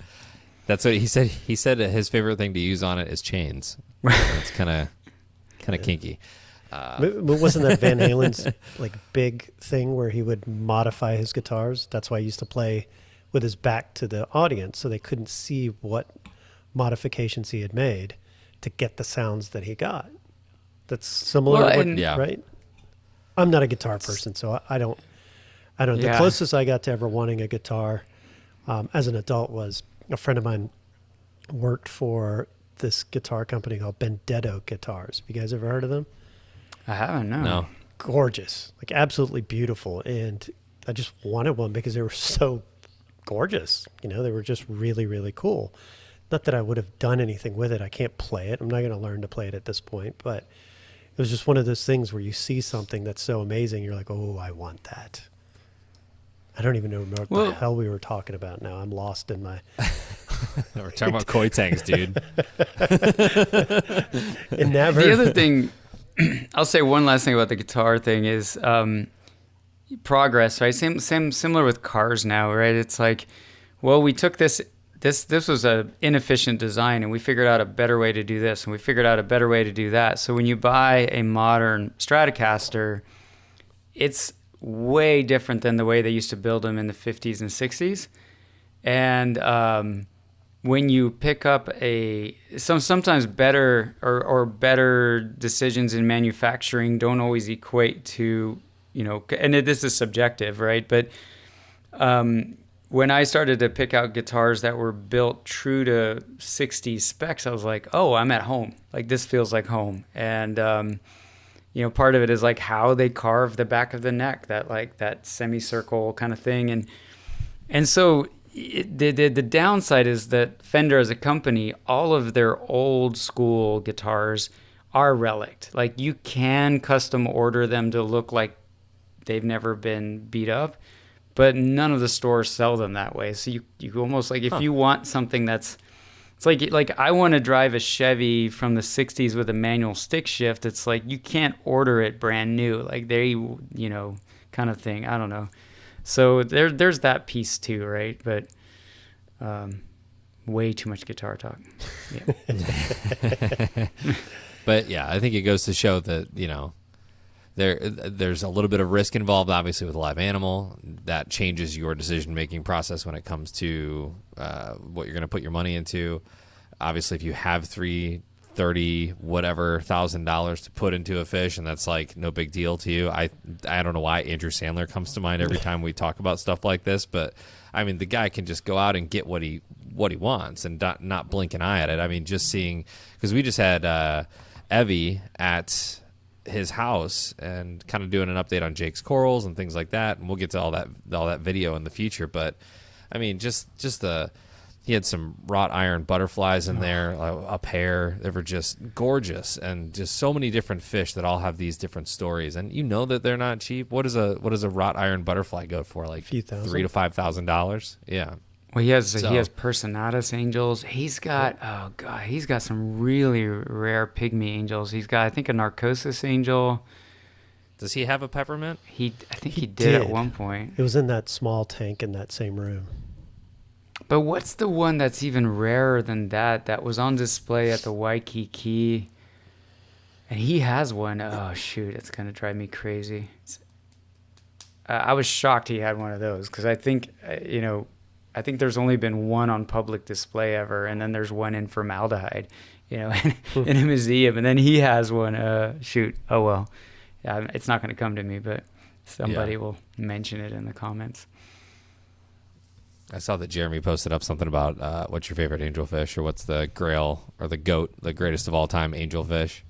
That's what he said. He said that his favorite thing to use on it is chains. It's kind of kinky. But wasn't that Van Halen's like big thing where he would modify his guitars? That's why he used to play with his back to the audience, so they couldn't see what modifications he had made to get the sounds that he got. That's similar, right? I'm not a guitar person, so I don't. The closest I got to ever wanting a guitar as an adult was a friend of mine worked for this guitar company called Benedetto Guitars. Have you guys ever heard of them? I haven't, no. Gorgeous, like absolutely beautiful. And I just wanted one because they were so gorgeous. You know, they were just really, really cool. Not that I would have done anything with it. I can't play it. I'm not going to learn to play it at this point. But it was just one of those things where you see something that's so amazing. You're like, oh, I want that. I don't even know what the hell we were talking about now. I'm lost in my... We're talking about koi tangs, dude. The other thing... I'll say one last thing about the guitar thing is progress, right? Similar with cars now, right? It's like, well, we took this was a inefficient design, and we figured out a better way to do this, and we figured out a better way to do that. So when you buy a modern Stratocaster, it's way different than the way they used to build them in the 50s and 60s. And when you pick up sometimes better or better decisions in manufacturing don't always equate to, you know, and this is subjective, right? But when I started to pick out guitars that were built true to 60s specs, I was like, oh, I'm at home. Like, this feels like home. And, you know, part of it is like how they carve the back of the neck, that semicircle kind of thing. And so the downside is that Fender as a company, all of their old school guitars are relict. Like, you can custom order them to look like they've never been beat up, but none of the stores sell them that way. So you almost like, if you want something that's, it's like I want to drive a Chevy from the 60s with a manual stick shift. It's like, you can't order it brand new. Like, they, you know, kind of thing. I don't know. So there's that piece too, right? But way too much guitar talk. Yeah. But yeah, I think it goes to show that, you know, there's a little bit of risk involved, obviously, with a live animal. That changes your decision-making process when it comes to what you're going to put your money into. Obviously, if you have $30,000 to put into a fish, and that's like no big deal to you. I don't know why Andrew Sandler comes to mind every time we talk about stuff like this, but I mean, the guy can just go out and get what he wants and not blink an eye at it. I mean, just seeing, because we just had Evie at his house and kind of doing an update on Jake's corals and things like that, and we'll get to all that video in the future. But I mean, just he had some wrought iron butterflies in there, a pair. They were just gorgeous, and just so many different fish that all have these different stories. And you know that they're not cheap. What does a wrought iron butterfly go for? Like $3,000 to $5,000? Yeah. Well, he has Personatus angels. He's got he's got some really rare pygmy angels. He's got, I think, a Narcosis angel. Does he have a peppermint? I think he did at one point. It was in that small tank in that same room. But what's the one that's even rarer than that was on display at the Waikiki? And he has one. Oh, shoot. It's going to drive me crazy. I was shocked he had one of those, because I think, I think there's only been one on public display ever, and then there's one in formaldehyde, in a museum, and then he has one. Shoot. Oh, well. Yeah, it's not going to come to me, but somebody will mention it in the comments. I saw that Jeremy posted up something about what's your favorite angelfish, or what's the Grail or the GOAT, the greatest of all time angelfish.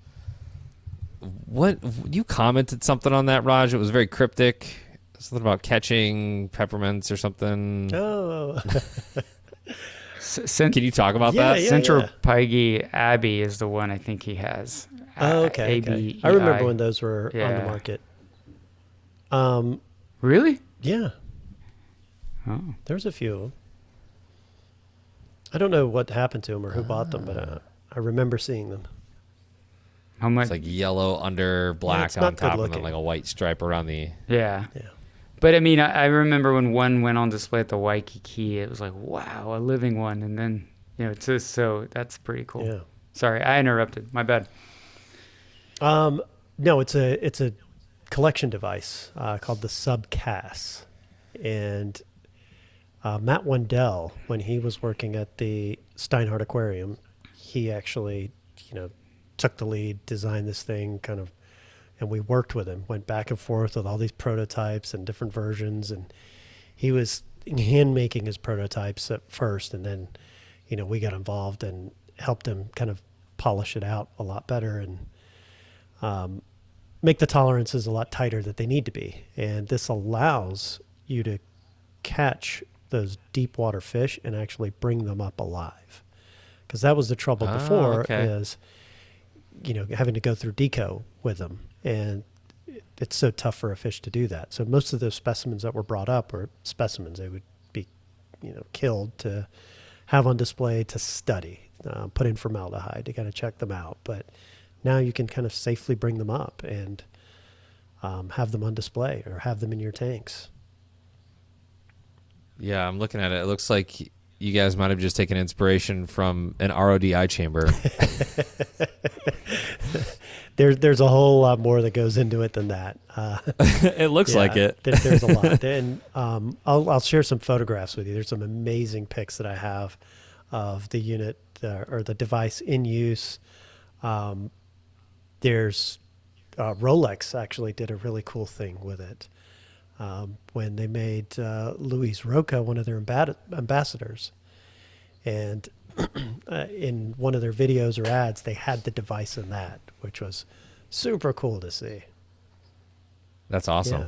What, you commented something on that, Raj? It was very cryptic. Something about catching peppermints or something. Oh. Can you talk about that? Centropyge Abbey is the one I think he has. Oh, okay. ABEI. I remember when those were on the market. Really? Yeah. Oh. There's a few of them. I don't know what happened to them or who bought them, but I remember seeing them. How much? It's like yellow under black on top and then like a white stripe around the... Yeah. Yeah. But I mean, I remember when one went on display at the Waikiki, it was like, wow, a living one. And then, it's just, so that's pretty cool. Yeah. Sorry, I interrupted. My bad. No, it's a collection device called the Subcass. And Matt Wendell, when he was working at the Steinhardt Aquarium, he actually, took the lead, designed this thing and we worked with him, went back and forth with all these prototypes and different versions. And he was hand making his prototypes at first. And then, we got involved and helped him kind of polish it out a lot better and make the tolerances a lot tighter that they need to be. And this allows you to catch those deep water fish and actually bring them up alive. Because that was the trouble before is, having to go through deco with them. And it's so tough for a fish to do that. So most of those specimens that were brought up were specimens. They would be, killed to have on display to study, put in formaldehyde to kind of check them out. But now you can kind of safely bring them up and have them on display or have them in your tanks. Yeah, I'm looking at it. It looks like you guys might have just taken inspiration from an RODI chamber. There's a whole lot more that goes into it than that. It looks like it. There's a lot. And I'll share some photographs with you. There's some amazing pics that I have of the unit or the device in use. There's Rolex actually did a really cool thing with it. When they made Luis Roca one of their ambassadors. And in one of their videos or ads, they had the device in that, which was super cool to see. That's awesome.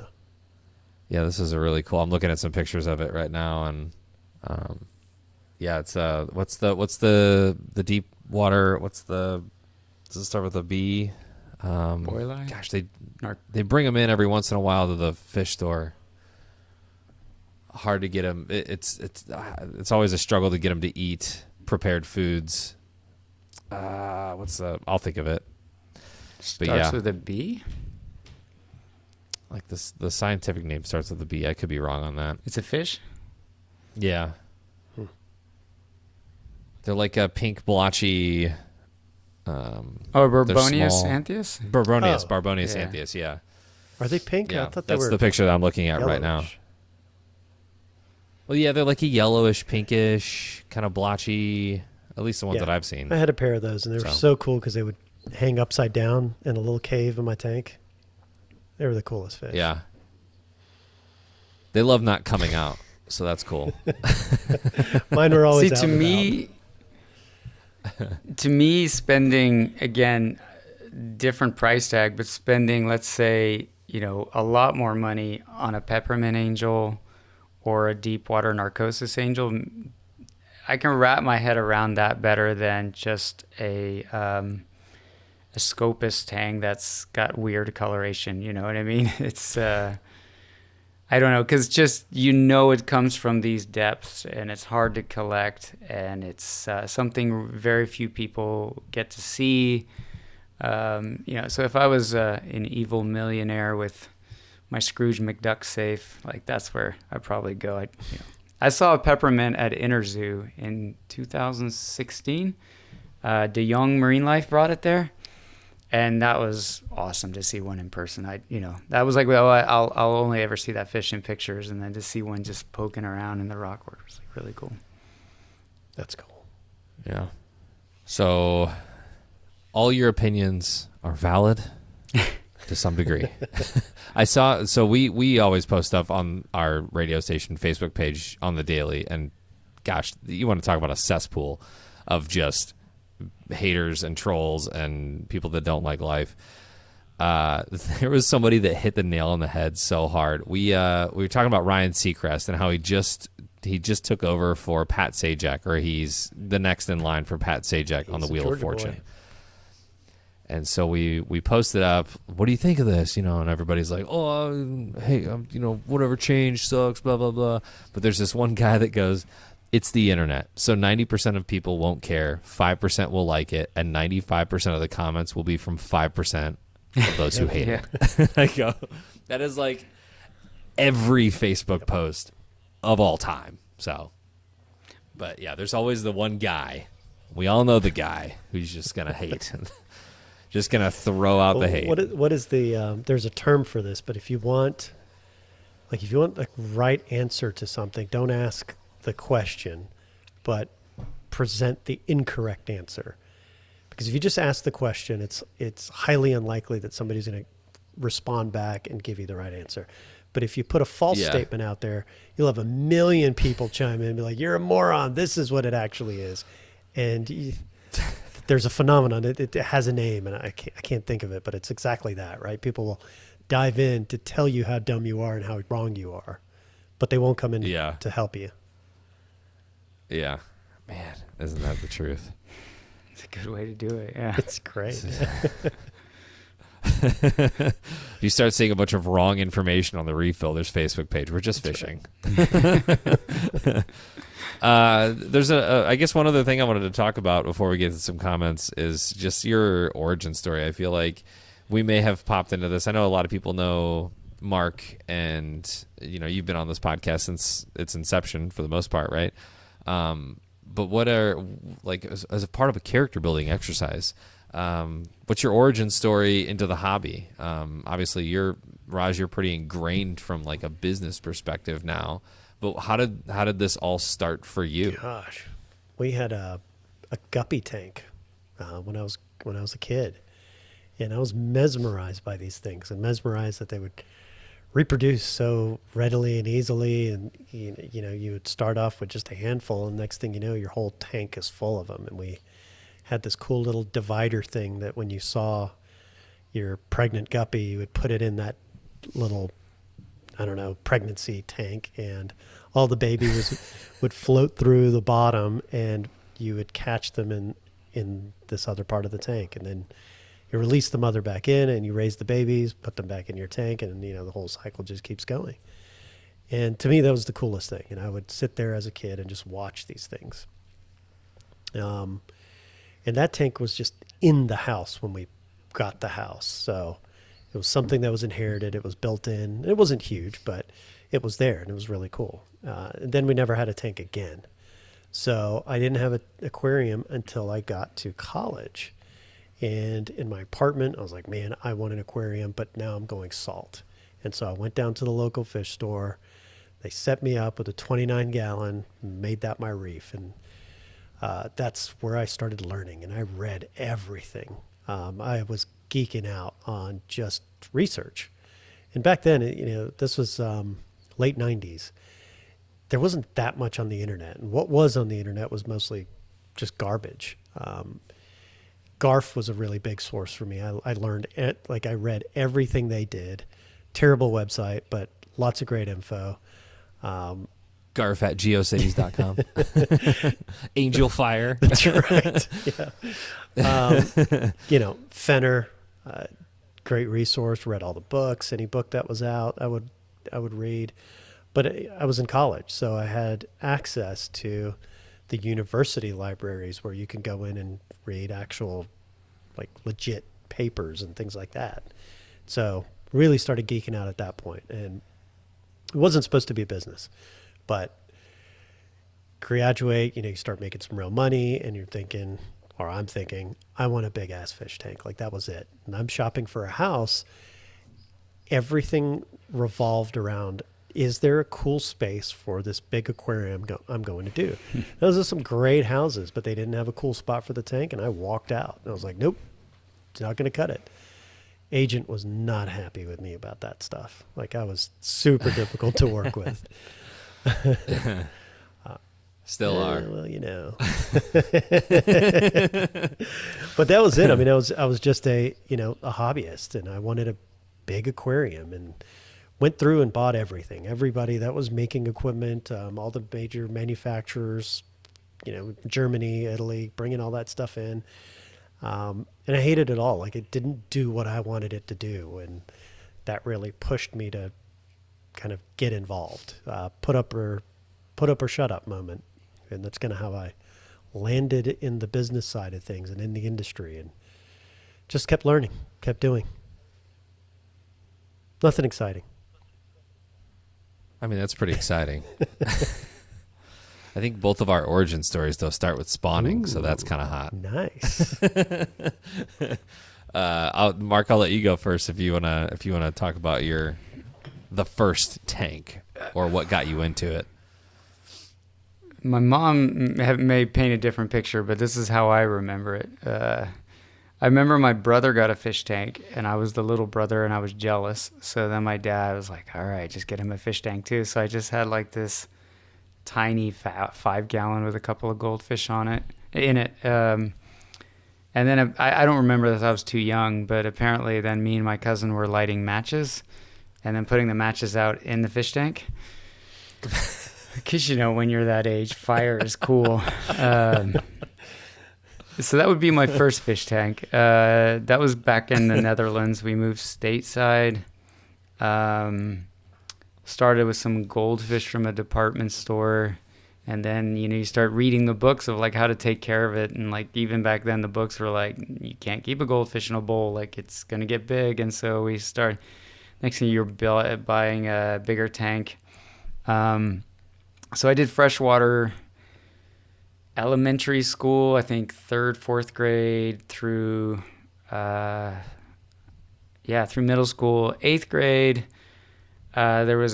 Yeah, this is a really cool. I'm looking at some pictures of it right now, and it's what's the deep water? Does it start with a B? Boilie? Gosh, they bring them in every once in a while to the fish store. Hard to get them. It's always a struggle to get them to eat prepared foods. I'll think of it. Starts with a B? Like this, the scientific name starts with a B. I could be wrong on that. It's a fish? Yeah. They're like a pink blotchy. Barbonius anthius? Barbonius anthius, yeah. Are they pink? Yeah, I thought they were the picture that I'm looking at yellowish. right now. Well, yeah, they're like a yellowish, pinkish, kind of blotchy, at least the ones that I've seen. I had a pair of those, and they were so cool because they would hang upside down in a little cave in my tank. They were the coolest fish. Yeah. They love not coming out, so that's cool. Mine were always out to me, spending, again, different price tag, but spending, let's say, a lot more money on a Peppermint Angel or a deep water narcosis angel, I can wrap my head around that better than just a Scopus tang that's got weird coloration. You know what I mean? It's I don't know, because just it comes from these depths, and it's hard to collect, and it's something very few people get to see. So if I was an evil millionaire with my Scrooge McDuck safe, like that's where I'd probably go. I saw a peppermint at Interzoo in 2016. De Jong Marine Life brought it there, and that was awesome to see one in person. That was like, well, I'll only ever see that fish in pictures, and then to see one just poking around in the rockwork was like really cool. That's cool. Yeah. So all your opinions are valid to some degree. I saw, so we always post stuff on our radio station Facebook page on the daily, and gosh, you want to talk about a cesspool of just haters and trolls and people that don't like life. There was somebody that hit the nail on the head so hard. We were talking about Ryan Seacrest and how he just took over for Pat Sajak, or he's the next in line for Pat Sajak on the Wheel of Fortune. Boy. And so we posted up, what do you think of this? You know, and everybody's like, oh, hey, you know, whatever, change sucks, blah, blah, blah. But there's this one guy that goes, it's the internet. So 90% of people won't care, 5% will like it, and 95% of the comments will be from 5% of those who hate it. I go, that is like every Facebook post of all time. So, but yeah, there's always the one guy. We all know the guy who's just going to hate. Just going to throw out the hate. What is the, there's a term for this, but if you want the right answer to something, don't ask the question, but present the incorrect answer. Because if you just ask the question, it's highly unlikely that somebody's going to respond back and give you the right answer. But if you put a false statement out there, you'll have 1 million people chime in and be like, you're a moron. This is what it actually is. And there's a phenomenon. It has a name, and I can't think of it, but it's exactly that, right? People will dive in to tell you how dumb you are and how wrong you are, but they won't come in to help you. Yeah. Man, isn't that the truth? It's a good way to do it, yeah. It's great. You start seeing a bunch of wrong information on the Reef Builders Facebook page. We're just fishing. There's I guess one other thing I wanted to talk about before we get to some comments is just your origin story. I feel like we may have popped into this. I know a lot of people know Mark, and you know, you've been on this podcast since its inception for the most part, right? But what are, like, as a part of a character building exercise, what's your origin story into the hobby? Obviously Raj, you're pretty ingrained from like a business perspective now, but how did this all start for you? Gosh, we had a guppy tank when I was a kid, and I was mesmerized by these things, and mesmerized that they would reproduce so readily and easily. And you know, you would start off with just a handful, and next thing you know, your whole tank is full of them. And we had this cool little divider thing that when you saw your pregnant guppy, you would put it in that little, I don't know, pregnancy tank, and all the babies would float through the bottom, and you would catch them in this other part of the tank. And then you release the mother back in, and you raise the babies, put them back in your tank, and you know, the whole cycle just keeps going. And to me, that was the coolest thing. And I would sit there as a kid and just watch these things. And that tank was just in the house when we got the house. So it was something that was inherited. It was built in. It wasn't huge, but it was there, and it was really cool. And then we never had a tank again. So I didn't have an aquarium until I got to college. And in my apartment, I was like, man, I want an aquarium, but now I'm going salt. And so I went down to the local fish store. They set me up with a 29-gallon, made that my reef. And that's where I started learning, and I read everything. I was geeking out on just research. And back then, you know, this was late 90s. There wasn't that much on the internet. And what was on the internet was mostly just garbage. Garf was a really big source for me. I learned it, like I read everything they did. Terrible website, but lots of great info. Garf at geocities.com. Angel Fire. That's right. Yeah. You know, Fenner, great resource. Read all the books. Any book that was out, I would read. But I was in college, so I had access to the university libraries where you can go in and read actual, like, legit papers and things like that. So really started geeking out at that point. And it wasn't supposed to be a business, but graduate, you know, you start making some real money, and you're thinking, or I'm thinking, I want a big ass fish tank. Like, that was it. And I'm shopping for a house. Everything revolved around, is there a cool space for this big aquarium I'm going to do? Those are some great houses, but they didn't have a cool spot for the tank, and I walked out. And I was like, nope, it's not going to cut it. Agent was not happy with me about that stuff. Like, I was super difficult to work with. Still are. Well, you know. But that was it. I mean, I was just a hobbyist, and I wanted a big aquarium, and went through and bought everything. Everybody that was making equipment, all the major manufacturers, you know, Germany, Italy, bringing all that stuff in. And I hated it all. Like, it didn't do what I wanted it to do. And that really pushed me to kind of get involved, put up or shut up moment. And that's kind of how I landed in the business side of things and in the industry, and just kept learning, kept doing. Nothing exciting. I mean, that's pretty exciting. I think both of our origin stories, though, start with spawning, so that's kind of hot. Nice. Mark, I'll let you go first if you wanna talk about the first tank or what got you into it. My mom may paint a different picture, but this is how I remember it. I remember my brother got a fish tank, and I was the little brother, and I was jealous. So then my dad was like, all right, just get him a fish tank too. So I just had like this tiny 5-gallon with a couple of goldfish in it. And then I don't remember this, I was too young, but apparently then me and my cousin were lighting matches and then putting the matches out in the fish tank. Because, when you're that age, fire is cool. So that would be my first fish tank. That was back in the Netherlands. We moved stateside. Started with some goldfish from a department store. And then, you start reading the books of like how to take care of it. And like even back then the books were like, you can't keep a goldfish in a bowl. Like it's going to get big. And so next thing you're buying a bigger tank. So I did freshwater elementary school, I think 3rd, 4th grade through middle school. 8th grade, there was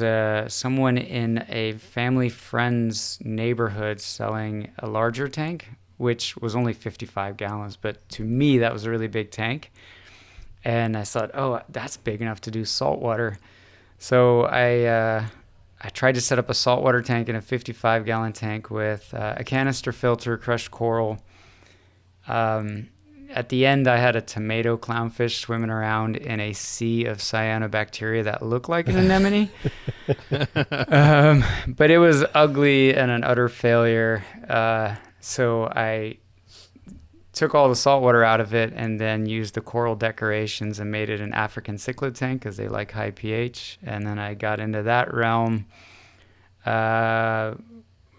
someone in a family friend's neighborhood selling a larger tank, which was only 55 gallons. But to me, that was a really big tank. And I thought, oh, that's big enough to do saltwater. So I tried to set up a saltwater tank in a 55-gallon tank with a canister filter, crushed coral. At the end, I had a tomato clownfish swimming around in a sea of cyanobacteria that looked like an anemone. But it was ugly and an utter failure. So I took all the saltwater out of it and then used the coral decorations and made it an African cichlid tank because they like high pH. And then I got into that realm.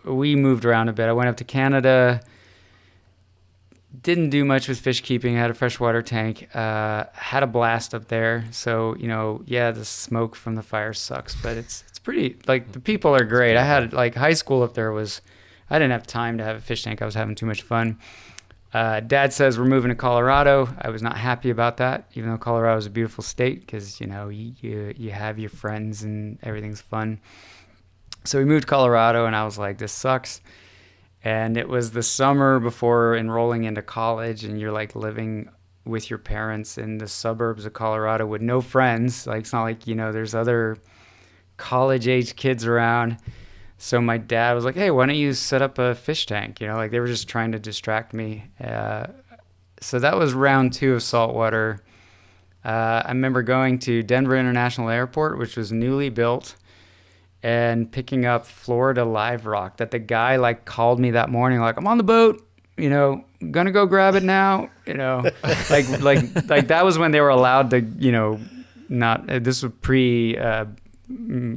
We moved around a bit. I went up to Canada. Didn't do much with fish keeping. I had a freshwater tank. Had a blast up there. So, the smoke from the fire sucks, but it's pretty, like, the people are great. I had, like, high school up there I didn't have time to have a fish tank. I was having too much fun. Dad says we're moving to Colorado. I was not happy about that, even though Colorado is a beautiful state because, you have your friends and everything's fun. So we moved to Colorado, and I was like, this sucks. And it was the summer before enrolling into college, and you're like living with your parents in the suburbs of Colorado with no friends. Like, it's not like, there's other college-age kids around. So my dad was like, hey, why don't you set up a fish tank? Like they were just trying to distract me. So that was round 2 of saltwater. I remember going to Denver International Airport, which was newly built, and picking up Florida live rock that the guy like called me that morning, like, I'm on the boat, gonna go grab it now, like that was when they were allowed to, not, this was pre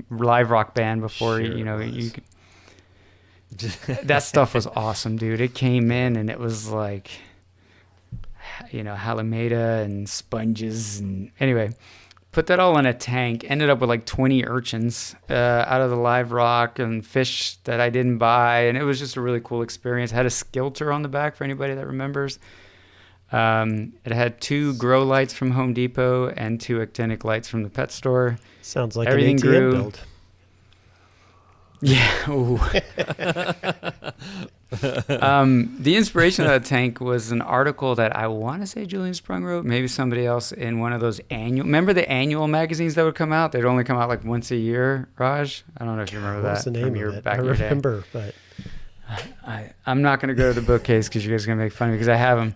live rock band before, sure you could, that stuff was awesome, dude. It came in and it was like, Halimeda and sponges, and anyway, put that all in a tank, ended up with like 20 urchins out of the live rock and fish that I didn't buy. And it was just a really cool experience. It had a skilter on the back for anybody that remembers. It had 2 grow lights from Home Depot and 2 actinic lights from the pet store. Sounds like everything an ATM grew. build. Yeah. Ooh. The inspiration of that tank was an article that I want to say Julian Sprung wrote, maybe somebody else, in one of those remember the annual magazines that would come out? They'd only come out like once a year, Raj? I don't know if you remember What's that. the name of it? I remember, but I'm not going to go to the bookcase because you guys are going to make fun of me because I have them.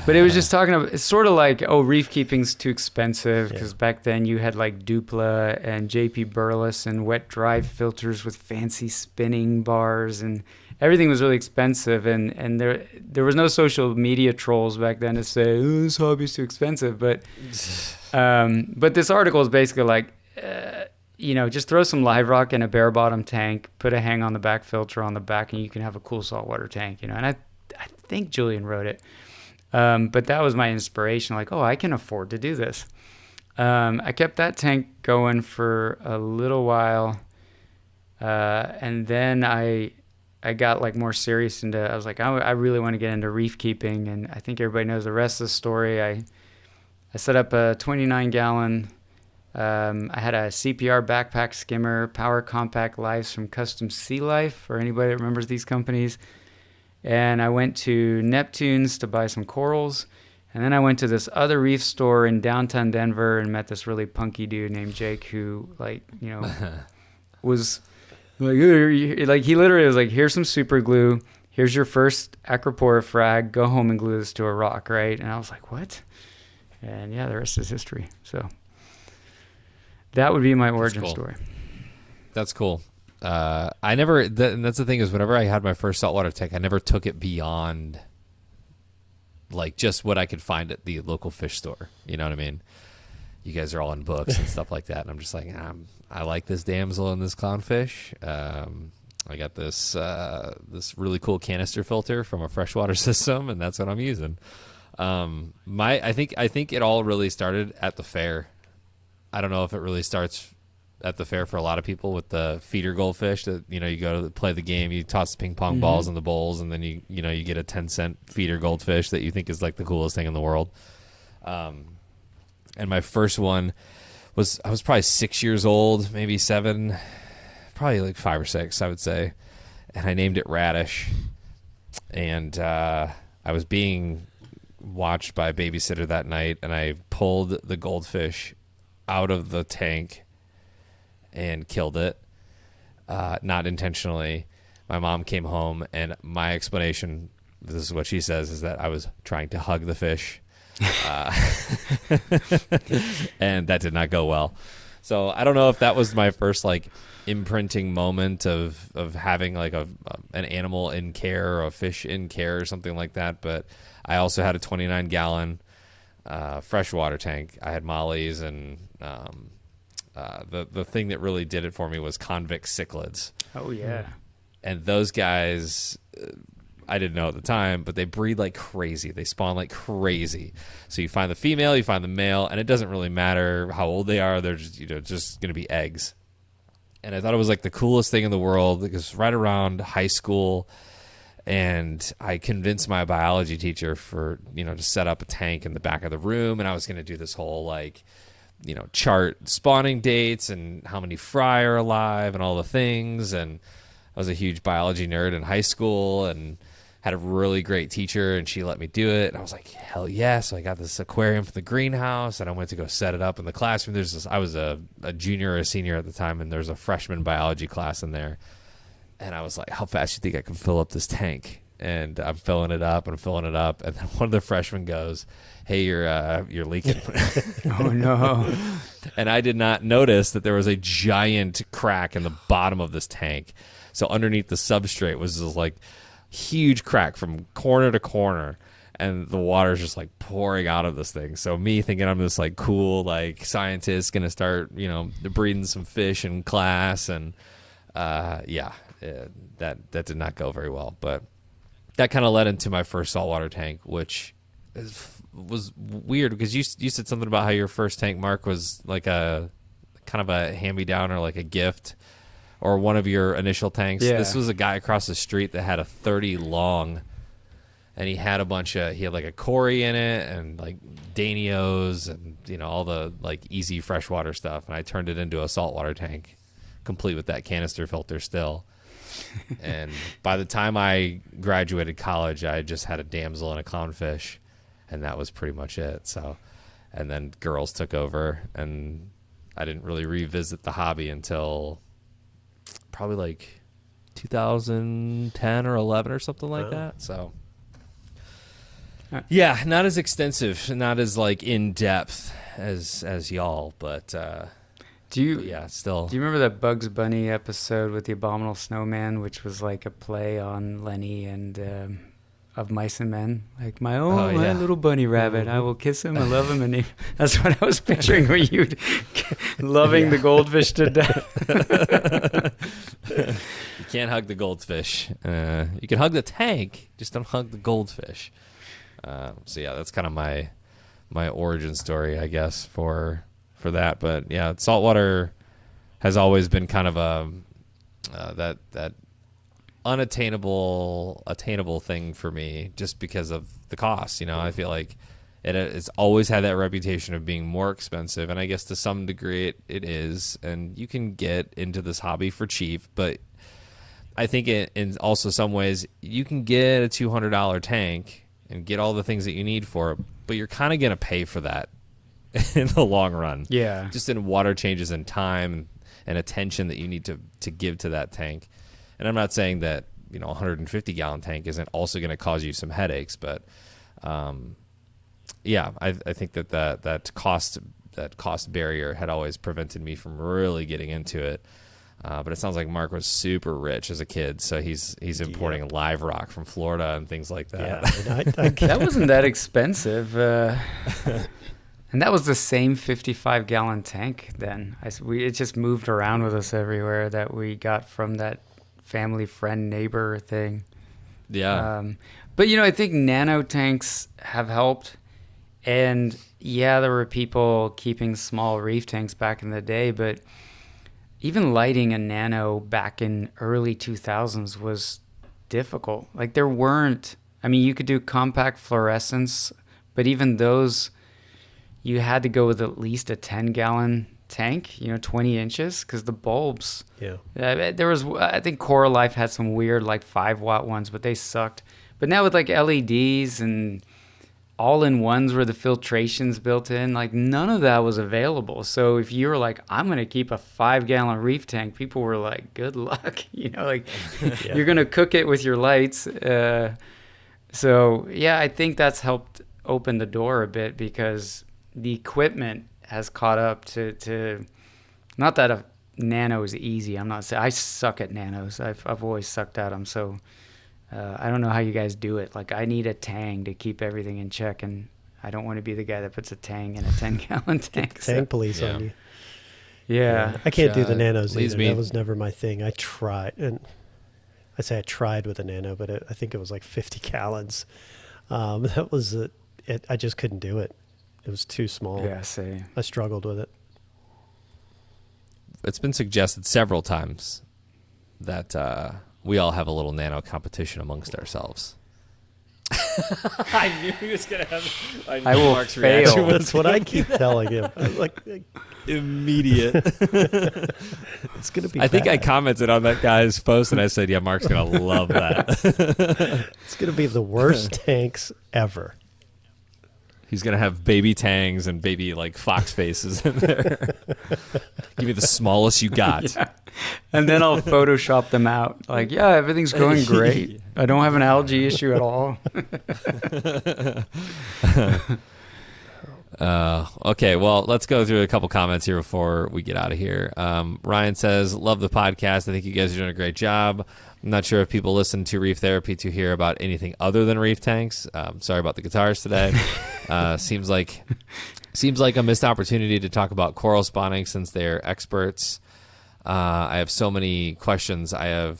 But it was just talking about, it's sort of like, reef keeping's too expensive because back then you had like Dupla and JP Burles and wet dry filters with fancy spinning bars, and everything was really expensive, and there was no social media trolls back then to say, oh, this hobby's too expensive. But this article is basically like, just throw some live rock in a bare bottom tank, put a hang on the back filter on the back, and you can have a cool saltwater tank. And I think Julian wrote it. But that was my inspiration. Like, oh, I can afford to do this. I kept that tank going for a little while. And then I got like more serious into, I was like, I really want to get into reef keeping. And I think everybody knows the rest of the story. I set up a 29-gallon, I had a CPR backpack skimmer, Power Compact Lives from Custom Sea Life, for anybody that remembers these companies. And I went to Neptune's to buy some corals. And then I went to this other reef store in downtown Denver and met this really punky dude named Jake who, was like, he literally was like, here's some super glue. Here's your first Acropora frag. Go home and glue this to a rock, right? And I was like, what? And yeah, the rest is history. So that would be my origin story. That's cool. I never, and that's the thing is whenever I had my first saltwater tank, I never took it beyond like just what I could find at the local fish store. You know what I mean? You guys are all in books and stuff like that. And I'm just like, I like this damsel and this clownfish. I got this really cool canister filter from a freshwater system, and that's what I'm using. I think it all really started at the fair. I don't know if it really starts at the fair for a lot of people with the feeder goldfish that, you go to play the game, you toss the ping pong balls in the bowls, and then you get a 10-cent feeder goldfish that you think is like the coolest thing in the world. And my first one I was probably 6 years old, maybe 7, probably like 5 or 6, I would say. And I named it Radish. And I was being watched by a babysitter that night, and I pulled the goldfish out of the tank and killed it, not intentionally. My mom came home, and my explanation, this is what she says, is that I was trying to hug the fish. And that did not go well. So I don't know if that was my first like imprinting moment of having like an animal in care or a fish in care or something like that. But I also had a 29-gallon freshwater tank. I had mollies, and the thing that really did it for me was convict cichlids. Oh yeah. And those guys, I didn't know at the time, but they breed like crazy. They spawn like crazy. So you find the female, you find the male, and it doesn't really matter how old they are. They're just going to be eggs. And I thought it was like the coolest thing in the world because right around high school, and I convinced my biology teacher to set up a tank in the back of the room, and I was going to do this whole like, chart spawning dates and how many fry are alive and all the things. And I was a huge biology nerd in high school and had a really great teacher, and she let me do it. And I was like, hell yeah. So I got this aquarium for the greenhouse, and I went to go set it up in the classroom. I was a junior or a senior at the time, and there's a freshman biology class in there. And I was like, how fast do you think I can fill up this tank? And I'm filling it up. And then one of the freshmen goes, hey, you're leaking. Oh, no. And I did not notice that there was a giant crack in the bottom of this tank. So underneath the substrate was this like huge crack from corner to corner, and the water's just like pouring out of this thing. So me thinking I'm this like cool like scientist gonna start breeding some fish in class, and that did not go very well. But that kind of led into my first saltwater tank, which was weird because you said something about how your first tank, Mark, was like a kind of a hand-me-down or like a gift. Or one of your initial tanks. Yeah. This was a guy across the street that had a 30 long, and he had like a Cory in it and like Danios and all the like easy freshwater stuff. And I turned it into a saltwater tank, complete with that canister filter still. And by the time I graduated college, I just had a damsel and a clownfish, and that was pretty much it. So, and then girls took over, and I didn't really revisit the hobby until probably like 2010 or 11 or something like that. So yeah, not as extensive, not as like in depth as y'all, but Still. Do you remember that Bugs Bunny episode with the Abominable Snowman, which was like a play on Lenny and Of Mice and Men? Like, my little bunny rabbit, I will kiss him, I love him, and that's what I was picturing. Were you loving the goldfish to death? You can't hug the goldfish. You can hug the tank, just don't hug the goldfish. So yeah, that's kind of my origin story, I guess, for that. But yeah, saltwater has always been kind of a that attainable thing for me, just because of the cost. You know, I feel like it's always had that reputation of being more expensive, and I guess to some degree it is. And you can get into this hobby for cheap, but I think in also some ways you can get a $200 tank and get all the things that you need for it, but you're kind of going to pay for that in the long run. Yeah. Just in water changes and time and attention that you need to give to that tank. And I'm not saying that, you know, a 150-gallon tank isn't also going to cause you some headaches, but yeah, I think that cost barrier had always prevented me from really getting into it. But it sounds like Mark was super rich as a kid, so he's importing live rock from Florida and things like that. Yeah, that wasn't that expensive. And that was the same 55-gallon tank then. It just moved around with us everywhere that we got from that family, friend, neighbor thing. Yeah. But, you know, I think nano tanks have helped. And, yeah, there were people keeping small reef tanks back in the day, but even lighting a nano back in early 2000s was difficult. Like, there weren't... I mean, you could do compact fluorescence, but even those... you had to go with at least a 10-gallon tank, 20 inches, because the bulbs. Yeah. There was, I think Coral Life had some weird, like 5-watt ones, but they sucked. But now with like LEDs and all-in-ones where the filtration's built in, like none of that was available. So if you were like, I'm going to keep a 5-gallon reef tank, people were like, good luck. Like Yeah. You're going to cook it with your lights. So yeah, I think that's helped open the door a bit, because the equipment has caught up to not that a nano is easy. I'm not saying I suck at nanos. I've always sucked at them. So I don't know how you guys do it. Like, I need a Tang to keep everything in check, and I don't want to be the guy that puts a Tang in a 10-gallon tank. Tank police on you. Yeah. I can't do the nanos leads either. me- That was never my thing. I tried, and I say I tried with a nano, but I think it was like 50 gallons. That was it. I just couldn't do it. It was too small. Yeah, same. I struggled with it. It's been suggested several times that we all have a little nano competition amongst ourselves. I knew he was going to have... I will Mark's fail. reaction was That's what I keep telling him. I'm like, immediate. it's going to be I think I bad. commented on that guy's post, and I said, yeah, Mark's going to love that. It's going to be the worst tanks ever. He's going to have baby Tangs and baby, like, fox faces in there. Give me the smallest you got. Yeah. And then I'll Photoshop them out. Like, yeah, everything's going great. I don't have an algae issue at all. Okay, well, let's go through a couple comments here before we get out of here. Ryan says, love the podcast. I think you guys are doing a great job. I'm not sure if people listen to Reef Therapy to hear about anything other than reef tanks. Sorry about the guitars today. Seems like a missed opportunity to talk about coral spawning since they're experts. I have so many questions. I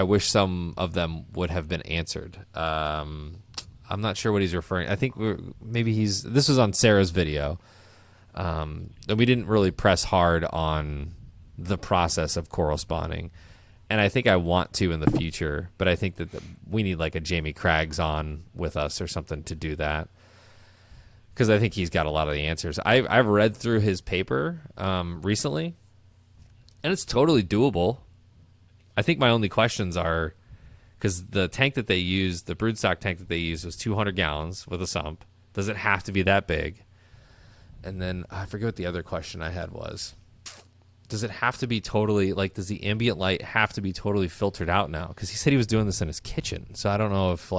wish some of them would have been answered. I'm not sure what he's referring. I think this was on Sarah's video. And we didn't really press hard on the process of coral spawning. And I think I want to in the future, but I think that we need like a Jamie Craggs on with us or something to do that, because I think he's got a lot of the answers. I've read through his paper recently, and it's totally doable. I think my only questions are, because the tank that they used, the broodstock tank that they used, was 200 gallons with a sump. Does it have to be that big? And then I forget what the other question I had was. Does it have to be totally, like, does the ambient light have to be totally filtered out now? Because he said he was doing this in his kitchen. So I don't know if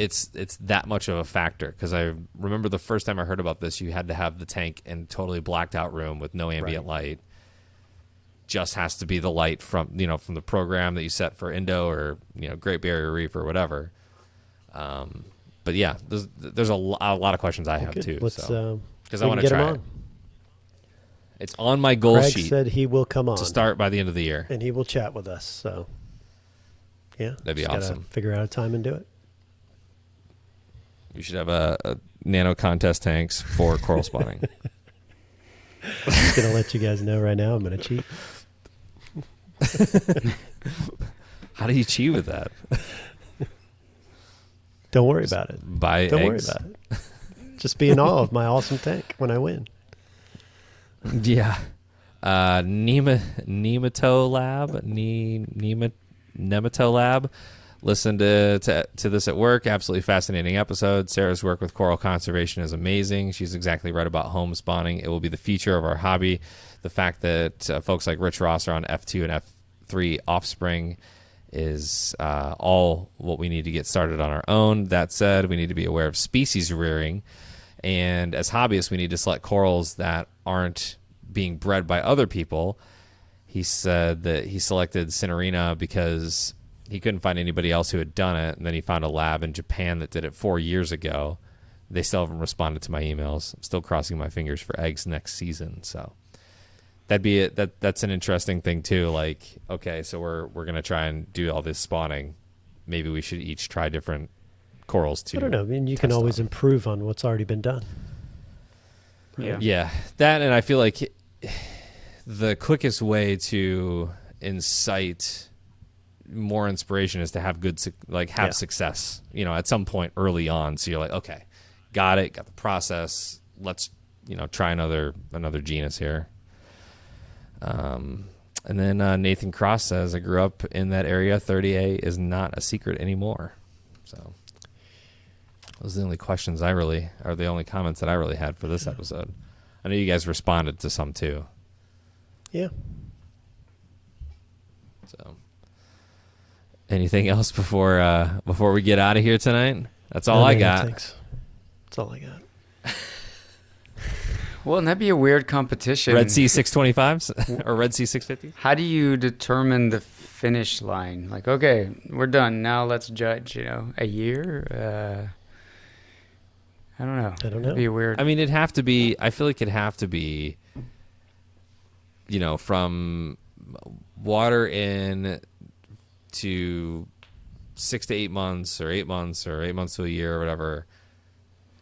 it's that much of a factor, because I remember the first time I heard about this, you had to have the tank in totally blacked out room with no ambient light. Just has to be the light from the program that you set for Indo or Great Barrier Reef or whatever. But yeah, there's a lot of questions I have too. Because I want to try it. It's on my goal Craig sheet. Said he will come on to start by the end of the year, and he will chat with us. So yeah, that'd be awesome. Figure out a time and do it. You should have a nano contest tanks for coral spawning. I'm gonna let you guys know right now. I'm gonna cheat. How do you cheat with that? Don't worry about it. Buy Don't eggs. worry about it. Just be in awe of my awesome tank when I win. Yeah. Nematolab. Nematolab. Listen to this at work. Absolutely fascinating episode. Sarah's work with coral conservation is amazing. She's exactly right about home spawning. It will be the future of our hobby. The fact that folks like Rich Ross are on F2 and F3 offspring is all what we need to get started on our own. That said, we need to be aware of species rearing. And as hobbyists, we need to select corals that aren't being bred by other people. He said that he selected Cinerina because he couldn't find anybody else who had done it. And then he found a lab in Japan that did it 4 years ago. They still haven't responded to my emails. I'm still crossing my fingers for eggs next season. So that'd be it. That's an interesting thing too. Like, okay, so we're going to try and do all this spawning. Maybe we should each try different corals too. I don't know. I mean, you can always improve on what's already been done. Right? Yeah. That, and I feel like the quickest way to incite more inspiration is to have success, at some point early on. So you're like, okay, got the process. Let's, try another genus here. And then Nathan Cross says, I grew up in that area. 30A is not a secret anymore. So those are the only questions or the only comments that I really had for this episode. I know you guys responded to some too. Yeah. So anything else before we get out of here tonight? That's all I got. Thanks. That's all I got. Well, and that'd be a weird competition. Red Sea 625s or Red Sea 650s? How do you determine the finish line? Like, okay, we're done. Now let's judge, a year? I don't know. It'd be weird. I mean, I feel like it'd have to be, from water in to 6 to 8 months or 8 months or 8 months to a year or whatever,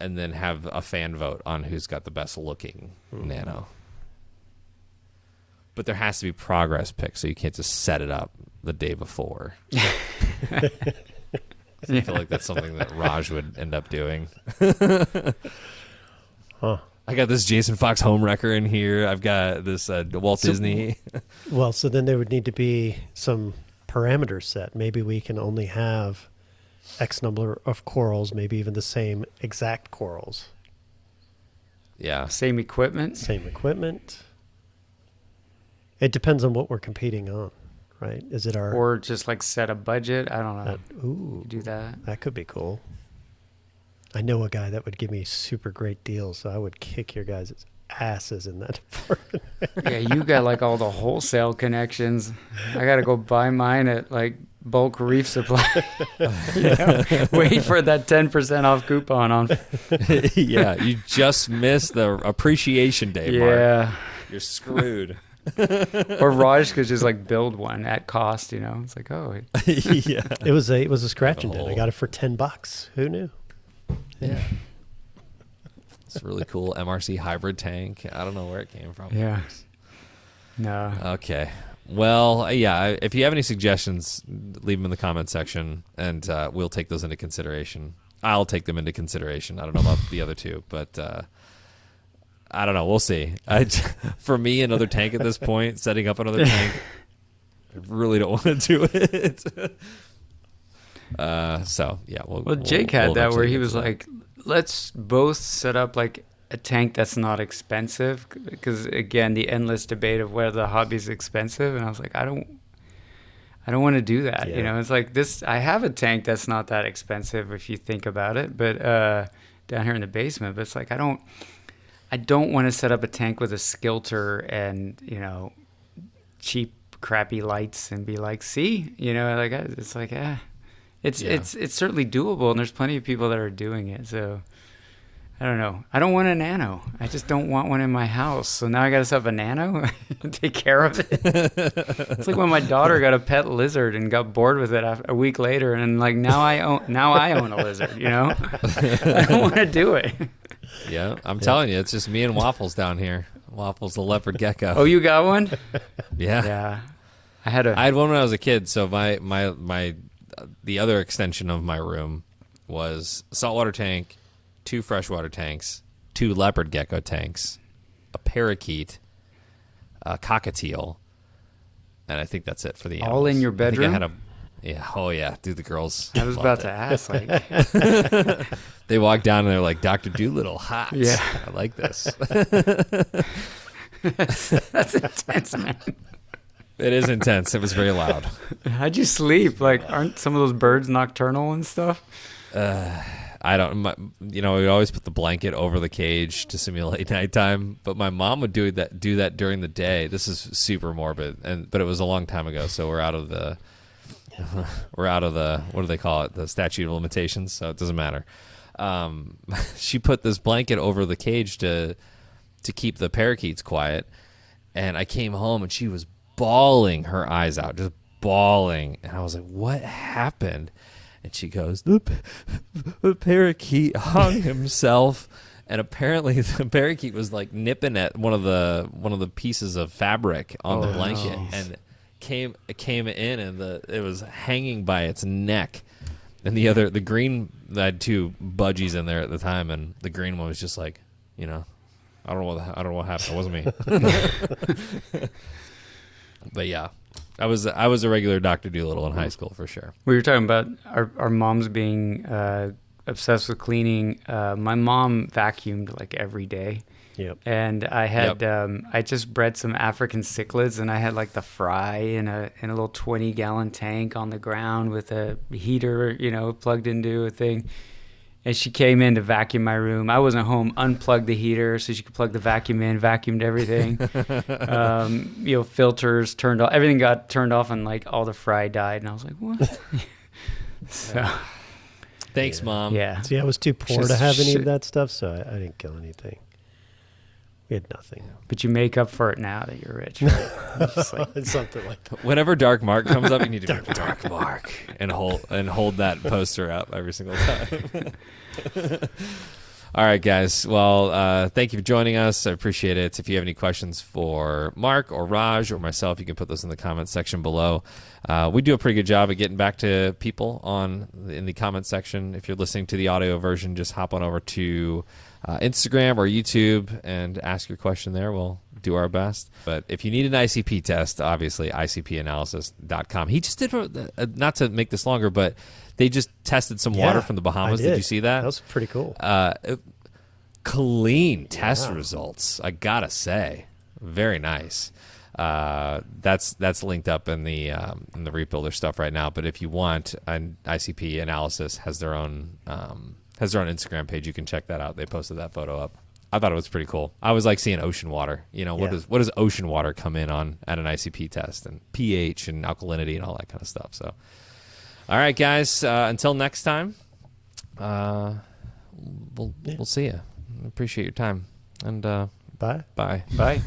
and then have a fan vote on who's got the best looking nano. But there has to be progress picks, so you can't just set it up the day before. I feel like that's something that Raj would end up doing. Huh. I got this Jason Fox home wrecker in here. I've got this Walt Disney. Well, so then there would need to be some parameters set. Maybe we can only have X number of corals, maybe even the same exact corals. Yeah. Same equipment? Same equipment. It depends on what we're competing on, right? Is it our... Or just set a budget? I don't know. Ooh. Do that. That could be cool. I know a guy that would give me super great deals, so I would kick your guys' asses in that department. Yeah, you got all the wholesale connections. I got to go buy mine at bulk reef supply. Wait for that 10% off coupon on. Yeah, you just missed the appreciation day, Mark. Yeah. You're screwed. Or Raj could just build one at cost, It's oh. Yeah. It was a scratch and dent. I got it for $10. Who knew? Yeah. It's a really cool MRC hybrid tank. I don't know where it came from. Yeah. No. Okay. Well, yeah, if you have any suggestions, leave them in the comment section, and we'll take those into consideration. I'll take them into consideration. I don't know about the other two, but I don't know. We'll see. For me, another tank at this point, setting up another tank, I really don't want to do it. So, yeah. Well, Jake had that where he was like, let's both set up a tank that's not expensive, because again, the endless debate of whether the hobby is expensive, and I was like, I I don't want to do that. Yeah. It's like this. I have a tank that's not that expensive if you think about it, but down here in the basement. But it's like I don't want to set up a tank with a skilter and cheap crappy lights and be like, see, like it's like it's certainly doable, and there's plenty of people that are doing it. So I don't know. I don't want a nano. I just don't want one in my house. So now I got to set up a nano and take care of it. It's like when my daughter got a pet lizard and got bored with it a week later, and like now I own a lizard. I don't want to do it. Yeah, I'm telling you, it's just me and Waffles down here. Waffles, the leopard gecko. Oh, you got one? Yeah. Yeah. I had one when I was a kid. So my the other extension of my room was a saltwater tank, 2 freshwater tanks, 2 leopard gecko tanks, a parakeet, a cockatiel, and I think that's it for the animals. All in your bedroom? Dude, the girls. I was about to ask, like. They walk down and they're like, Dr. Doolittle, hot. Yeah. I like this. That's intense, man. It is intense. It was very loud. How'd you sleep? Like, aren't some of those birds nocturnal and stuff? I don't. We always put the blanket over the cage to simulate nighttime, but my mom would do that during the day. This is super morbid, but it was a long time ago, so we're out of the what do they call it? The statute of limitations. So it doesn't matter. She put this blanket over the cage to keep the parakeets quiet, and I came home and she was bawling her eyes out, just bawling, and I was like, "What happened?" And she goes, the parakeet hung himself, and apparently the parakeet was like nipping at one of the pieces of fabric on the blanket, and came in, and it was hanging by its neck. And the green, I had 2 budgies in there at the time, and the green one was just like, I don't know what happened. It wasn't me. But yeah. I was a regular Dr. Doolittle in high school for sure. We were talking about our moms being obsessed with cleaning. My mom vacuumed like every day. Yep. And I had I just bred some African cichlids, and I had like the fry in a little 20-gallon tank on the ground with a heater, plugged into a thing. And she came in to vacuum my room. I wasn't home, unplugged the heater so she could plug the vacuum in, vacuumed everything. Filters turned off. Everything got turned off, and like all the fry died. And I was like, what? So, thanks, Mom. Yeah. See, I was too poor to have any of that stuff, so I didn't kill anything. We had nothing. But you make up for it now that you're rich. Right? Just like, something like that. Whenever Dark Mark comes up, you need to be Dark Mark and hold that poster up every single time. All right, guys. Well, thank you for joining us. I appreciate it. If you have any questions for Mark or Raj or myself, you can put those in the comments section below. We do a pretty good job of getting back to people in the comments section. If you're listening to the audio version, just hop on over to Instagram or YouTube and ask your question there. We'll do our best. But if you need an ICP test, obviously icpanalysis.com. He just did, not to make this longer, but they just tested some water from the Bahamas. Did you see that? That was pretty cool. Clean test results, I gotta say. Very nice. That's linked up in the Reef Builder stuff right now. But if you want, an ICP analysis has their own Instagram page. You can check that out. They posted that photo up. I thought it was pretty cool. I was like seeing ocean water. What does ocean water come in on at an ICP test, and pH and alkalinity and all that kind of stuff. So, all right, guys. Until next time, we'll see you. Appreciate your time, and bye. Bye. bye.